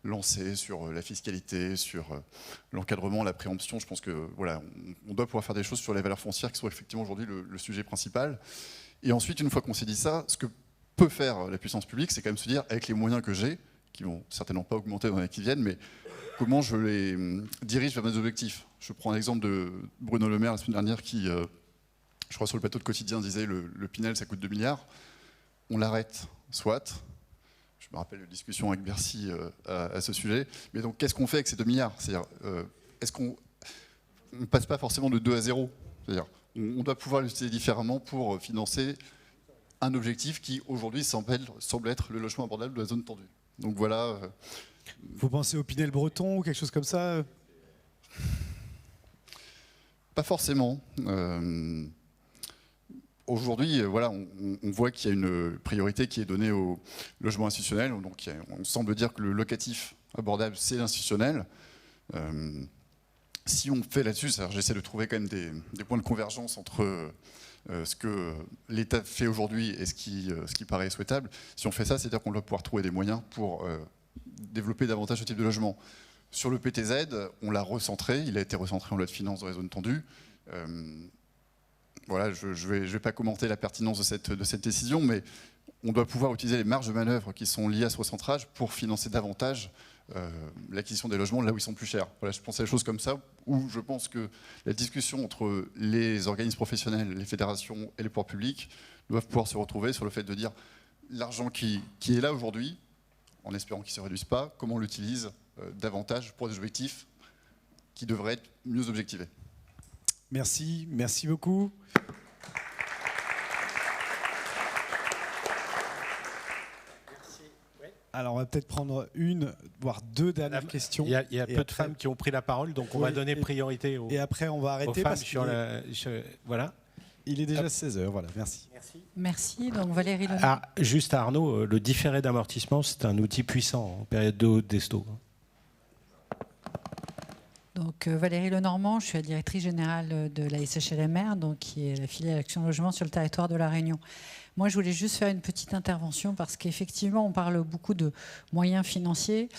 lancées sur la fiscalité, sur l'encadrement, la préemption. Je pense que voilà, on doit pouvoir faire des choses sur les valeurs foncières qui sont effectivement aujourd'hui le sujet principal. Et ensuite, une fois qu'on s'est dit ça, ce que peut faire la puissance publique, c'est quand même se dire, avec les moyens que j'ai, qui vont certainement pas augmenter dans les années qui viennent, mais comment je les dirige vers mes objectifs. Je prends l'exemple de Bruno Le Maire la semaine dernière qui, je crois sur le plateau de Quotidien, disait le Pinel ça coûte 2 milliards. On l'arrête, soit. Je me rappelle une discussion avec Bercy à ce sujet. Mais donc qu'est-ce qu'on fait avec ces 2 milliards ? C'est-à-dire, est-ce qu'on ne passe pas forcément de 2 à 0 ? C'est-à-dire, on doit pouvoir l'utiliser différemment pour financer un objectif qui aujourd'hui semble être le logement abordable de la zone tendue. Donc voilà. Vous pensez au Pinel breton ou quelque chose comme ça ? Pas forcément. Aujourd'hui, voilà, on voit qu'il y a une priorité qui est donnée au logement institutionnel. Donc on semble dire que le locatif abordable, c'est l'institutionnel. si on fait là-dessus, j'essaie de trouver quand même des points de convergence entre ce que l'État fait aujourd'hui et ce qui paraît souhaitable. Si on fait ça, c'est-à-dire qu'on doit pouvoir trouver des moyens pour développer davantage ce type de logement. Sur le PTZ, on l'a recentré, il a été recentré en loi de finances dans les zones tendues. Voilà, je vais pas commenter la pertinence de cette décision, mais on doit pouvoir utiliser les marges de manœuvre qui sont liées à ce recentrage pour financer davantage l'acquisition des logements là où ils sont plus chers. Voilà, je pense à des choses comme ça, où je pense que la discussion entre les organismes professionnels, les fédérations et les pouvoirs publics doivent pouvoir se retrouver sur le fait de dire l'argent qui est là aujourd'hui, en espérant qu'il ne se réduise pas, comment on l'utilise davantage pour des objectifs qui devraient être mieux objectivés. Merci, merci beaucoup. Alors, on va peut-être prendre une, voire deux dernières questions. Il y a peu de femmes qui ont pris la parole, donc on va donner priorité aux, et après, on va arrêter aux femmes parce sur voilà. Il est déjà 16h, voilà, merci. Merci, donc Valérie Lenormand. Ah, juste à Arnaud, le différé d'amortissement, c'est un outil puissant en période de haute desto. Donc Valérie Lenormand, je suis la directrice générale de la SHLMR, donc qui est la filiale Action Logement sur le territoire de La Réunion. Moi, je voulais juste faire une petite intervention parce qu'effectivement, on parle beaucoup de moyens financiers.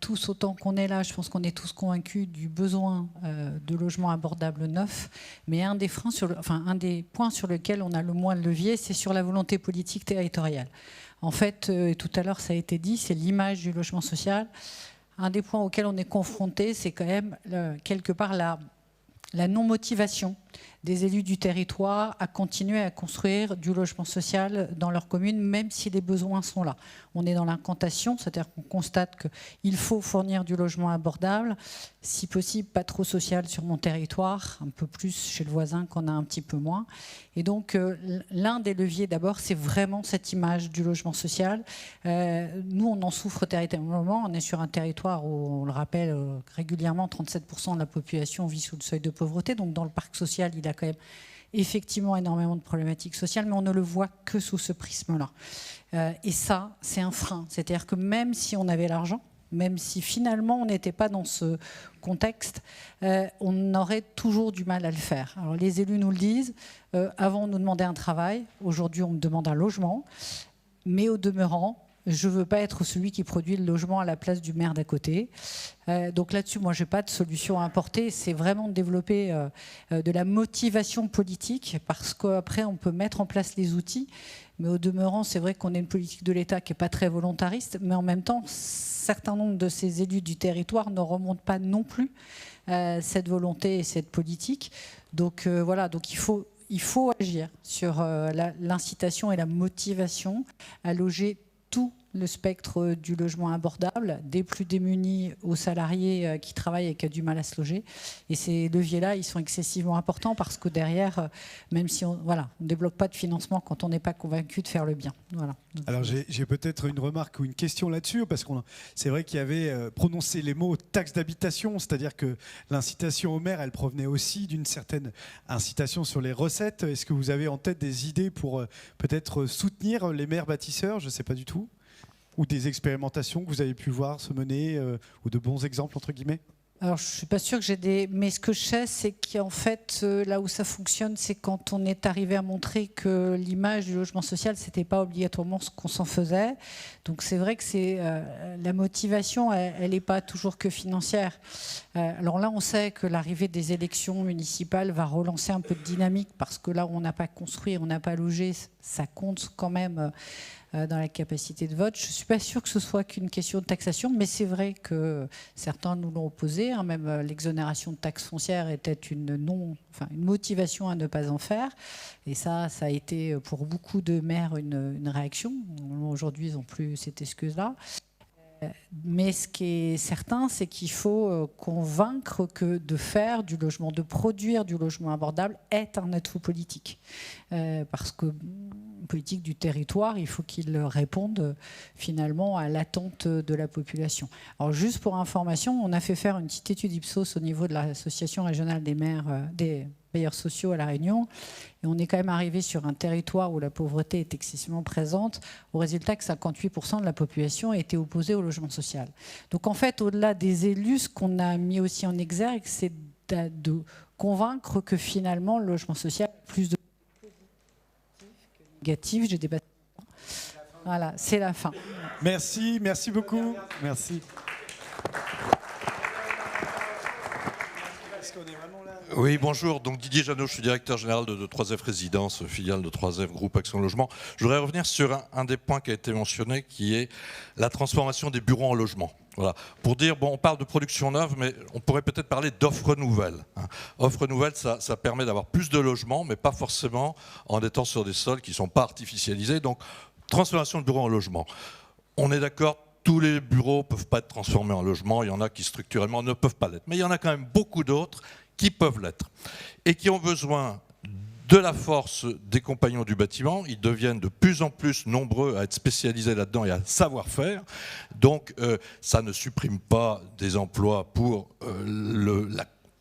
Tous autant qu'on est là, je pense qu'on est tous convaincus du besoin de logements abordables neufs. Mais un des points sur lesquels on a le moins de levier, c'est sur la volonté politique territoriale. En fait, tout à l'heure, ça a été dit, c'est l'image du logement social. Un des points auxquels on est confronté, c'est quand même quelque part la non-motivation des élus du territoire à continuer à construire du logement social dans leur commune, même si les besoins sont là. On est dans l'incantation, c'est-à-dire qu'on constate qu'il faut fournir du logement abordable, si possible pas trop social sur mon territoire, un peu plus chez le voisin qu'on a un petit peu moins. Et donc l'un des leviers d'abord, c'est vraiment cette image du logement social. Nous, on en souffre territorialement, on est sur un territoire où, on le rappelle régulièrement, 37% de la population vit sous le seuil de pauvreté, donc dans le parc social, il a quand même effectivement énormément de problématiques sociales, mais on ne le voit que sous ce prisme-là. Et ça, c'est un frein. C'est-à-dire que même si on avait l'argent, même si finalement on n'était pas dans ce contexte, on aurait toujours du mal à le faire. Alors les élus nous le disent, avant on nous demandait un travail, aujourd'hui on me demande un logement, mais au demeurant, je ne veux pas être celui qui produit le logement à la place du maire d'à côté. Donc là-dessus, moi, je n'ai pas de solution à apporter. C'est vraiment de développer de la motivation politique, parce qu'après, on peut mettre en place les outils. Mais au demeurant, c'est vrai qu'on a une politique de l'État qui n'est pas très volontariste, mais en même temps, certains nombre de ces élus du territoire ne remontent pas non plus cette volonté et cette politique. Donc voilà, donc il faut agir sur l'incitation et la motivation à loger tout le spectre du logement abordable, des plus démunis aux salariés qui travaillent et qui ont du mal à se loger. Et ces leviers-là, ils sont excessivement importants parce que derrière, même si on ne débloque pas de financement quand on n'est pas convaincu de faire le bien. Voilà. Alors j'ai peut-être une remarque ou une question là-dessus, parce que c'est vrai qu'il y avait prononcé les mots taxe d'habitation, c'est-à-dire que l'incitation au maire, elle provenait aussi d'une certaine incitation sur les recettes. Est-ce que vous avez en tête des idées pour peut-être soutenir les maires bâtisseurs? Je ne sais pas du tout. Ou des expérimentations que vous avez pu voir se mener, ou de bons exemples, entre guillemets? Alors, je ne suis pas sûre que j'ai des... Mais ce que je sais, c'est qu'en fait, là où ça fonctionne, c'est quand on est arrivé à montrer que l'image du logement social, ce n'était pas obligatoirement ce qu'on s'en faisait. Donc, c'est vrai que la motivation, elle n'est pas toujours que financière. Alors là, on sait que l'arrivée des élections municipales va relancer un peu de dynamique, parce que là où on n'a pas construit, on n'a pas logé, ça compte quand même dans la capacité de vote. Je ne suis pas sûre que ce soit qu'une question de taxation, mais c'est vrai que certains nous l'ont opposé. Même l'exonération de taxes foncières était une motivation à ne pas en faire. Et ça a été pour beaucoup de maires une réaction. Aujourd'hui, ils n'ont plus cette excuse-là. Mais ce qui est certain, c'est qu'il faut convaincre que de produire du logement abordable est un atout politique. Parce que politique du territoire, il faut qu'il réponde finalement à l'attente de la population. Alors juste pour information, on a fait faire une petite étude Ipsos au niveau de l'association régionale des maires, des bailleurs sociaux à La Réunion, et on est quand même arrivé sur un territoire où la pauvreté est excessivement présente, au résultat que 58% de la population était opposée au logement social. Donc en fait, au-delà des élus, ce qu'on a mis aussi en exergue, c'est de convaincre que finalement le logement social a plus de négatif. J'ai débattu. Voilà, c'est la fin. Merci, merci beaucoup. Merci. Oui, bonjour. Donc Didier Janot, je suis directeur général de 3F Résidence, filiale de 3F Groupe Action Logement. Je voudrais revenir sur un des points qui a été mentionné, qui est la transformation des bureaux en logements. Voilà. Pour dire, bon, on parle de production neuve, mais on pourrait peut-être parler d'offres nouvelles. Offres nouvelles, ça permet d'avoir plus de logements, mais pas forcément en étant sur des sols qui ne sont pas artificialisés. Donc, transformation de bureaux en logements. On est d'accord, tous les bureaux ne peuvent pas être transformés en logements. Il y en a qui structurellement ne peuvent pas l'être. Mais il y en a quand même beaucoup d'autres qui peuvent l'être et qui ont besoin de la force des compagnons du bâtiment. Ils deviennent de plus en plus nombreux à être spécialisés là-dedans et à savoir-faire. Donc ça ne supprime pas des emplois pour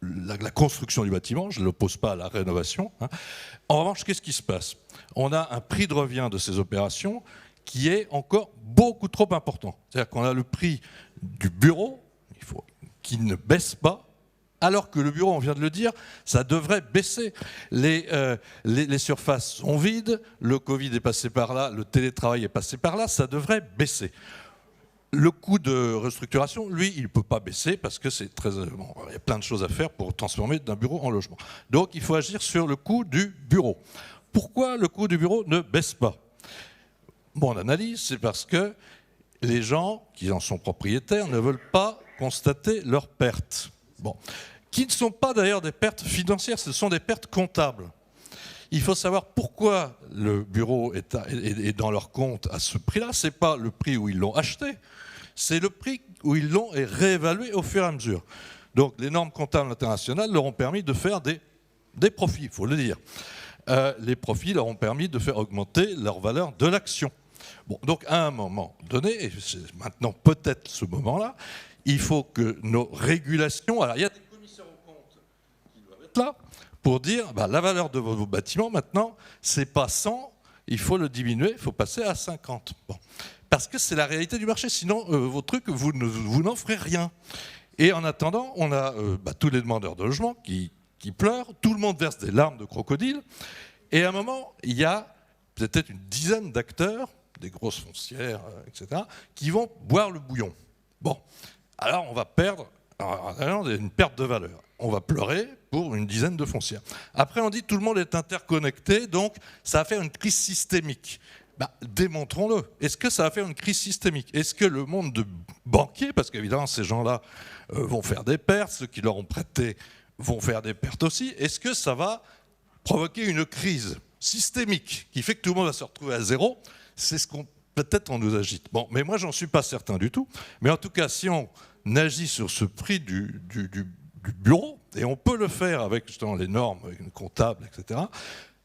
la construction du bâtiment, je ne l'oppose pas à la rénovation. En revanche, qu'est-ce qui se passe? On a un prix de revient de ces opérations qui est encore beaucoup trop important. C'est-à-dire qu'on a le prix du bureau qui ne baisse pas, alors que le bureau, on vient de le dire, ça devrait baisser. Les surfaces sont vides, le Covid est passé par là, le télétravail est passé par là, ça devrait baisser. Le coût de restructuration, lui, il ne peut pas baisser parce que c'est très, bon, il y a plein de choses à faire pour transformer d'un bureau en logement. Donc il faut agir sur le coût du bureau. Pourquoi le coût du bureau ne baisse pas? Mon analyse, c'est parce que les gens qui en sont propriétaires ne veulent pas constater leurs pertes. Bon. Qui ne sont pas d'ailleurs des pertes financières, ce sont des pertes comptables. Il faut savoir pourquoi le bureau est dans leur compte à ce prix-là. Ce n'est pas le prix où ils l'ont acheté, c'est le prix où ils l'ont réévalué au fur et à mesure. Donc les normes comptables internationales leur ont permis de faire des profits, il faut le dire. Les profits leur ont permis de faire augmenter leur valeur de l'action. Bon, donc à un moment donné, et c'est maintenant peut-être ce moment-là, il faut que nos régulations... Alors il y a des commissaires aux comptes qui doivent être là pour dire la valeur de vos bâtiments maintenant, c'est pas 100, il faut le diminuer, il faut passer à 50. Bon. Parce que c'est la réalité du marché, sinon vos trucs, vous n'en ferez rien. Et en attendant, on a tous les demandeurs de logement qui pleurent, tout le monde verse des larmes de crocodile, et à un moment, il y a peut-être une dizaine d'acteurs, des grosses foncières, etc., qui vont boire le bouillon. Bon, alors on va perdre une perte de valeur. On va pleurer pour une dizaine de foncières. Après, on dit tout le monde est interconnecté, donc ça va faire une crise systémique. Démontrons-le. Est-ce que ça va faire une crise systémique? Est-ce que le monde de banquiers, parce qu'évidemment ces gens-là vont faire des pertes, ceux qui leur ont prêté vont faire des pertes aussi, est-ce que ça va provoquer une crise systémique qui fait que tout le monde va se retrouver à zéro? C'est ce qu'on peut-être on nous agite. Bon, mais moi j'en suis pas certain du tout. Mais en tout cas, si on agit sur ce prix du bureau, et on peut le faire avec justement les normes comptables, etc.,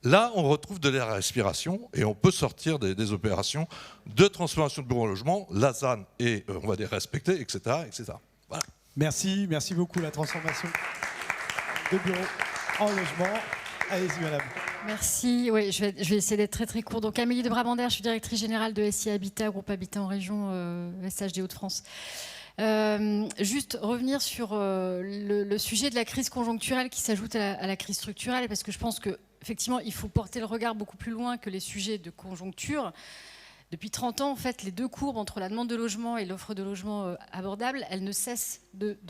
là on retrouve de l'air à respiration et on peut sortir des opérations de transformation de bureau en logement. La ZAN est, on va dire, respectée, etc., etc. Voilà. Merci beaucoup. La transformation de bureau en logement. Allez-y, madame. Merci. Oui, je vais essayer d'être très très court. Donc Amélie de Brabander, je suis directrice générale de SI Habitat, groupe Habitat en région SHD Hauts-de-France. Juste revenir sur le sujet de la crise conjoncturelle qui s'ajoute à la crise structurelle, parce que je pense qu'effectivement, il faut porter le regard beaucoup plus loin que les sujets de conjoncture. Depuis 30 ans, en fait, les deux courbes entre la demande de logement et l'offre de logement abordable, elles ne cessent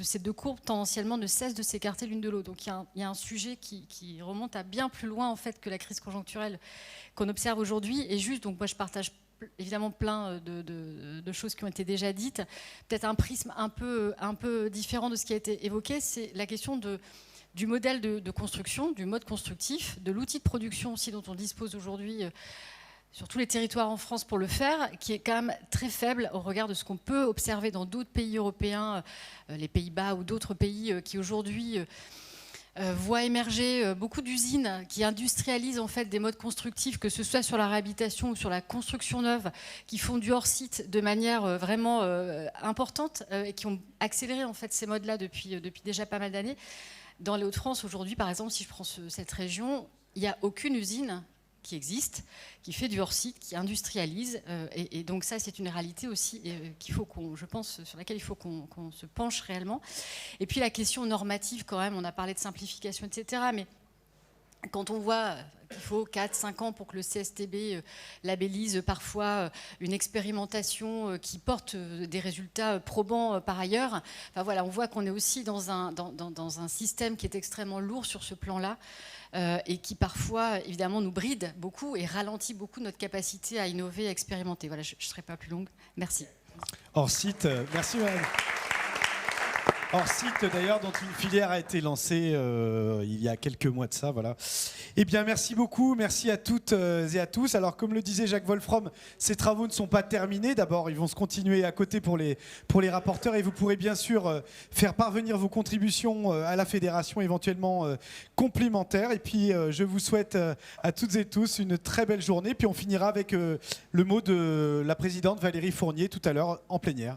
ces deux courbes tendanciellement ne cessent de s'écarter l'une de l'autre. Donc il y a un sujet qui remonte à bien plus loin en fait que la crise conjoncturelle qu'on observe aujourd'hui. Et juste, donc moi je partage évidemment plein de choses qui ont été déjà dites. Peut-être un prisme un peu différent de ce qui a été évoqué, c'est la question du modèle de construction, du mode constructif, de l'outil de production aussi dont on dispose aujourd'hui sur tous les territoires en France pour le faire, qui est quand même très faible au regard de ce qu'on peut observer dans d'autres pays européens, les Pays-Bas ou d'autres pays qui aujourd'hui voit émerger beaucoup d'usines qui industrialisent en fait des modes constructifs, que ce soit sur la réhabilitation ou sur la construction neuve, qui font du hors-site de manière vraiment importante et qui ont accéléré en fait ces modes-là depuis déjà pas mal d'années. Dans les Hauts-de-France aujourd'hui, par exemple, si je prends cette région, il n'y a aucune usine qui existe, qui fait du hors-site, qui industrialise. Et donc ça, c'est une réalité aussi qu'il faut je pense, sur laquelle il faut qu'on se penche réellement. Et puis la question normative, quand même, on a parlé de simplification, etc. Mais quand on voit qu'il faut 4-5 ans pour que le CSTB labellise parfois une expérimentation qui porte des résultats probants par ailleurs, enfin, voilà, on voit qu'on est aussi dans un système qui est extrêmement lourd sur ce plan-là et qui parfois, évidemment, nous bride beaucoup et ralentit beaucoup notre capacité à innover et à expérimenter. Voilà, je ne serai pas plus longue. Merci. Hors site, merci madame. Hors site d'ailleurs, dont une filière a été lancée il y a quelques mois de ça, voilà. Eh bien, merci beaucoup, merci à toutes et à tous. Alors, comme le disait Jacques Wolfrom, ces travaux ne sont pas terminés. D'abord, ils vont se continuer à côté pour les rapporteurs, et vous pourrez bien sûr faire parvenir vos contributions à la fédération, éventuellement complémentaires. Et puis, je vous souhaite à toutes et tous une très belle journée. Puis, on finira avec le mot de la présidente Valérie Fournier tout à l'heure en plénière.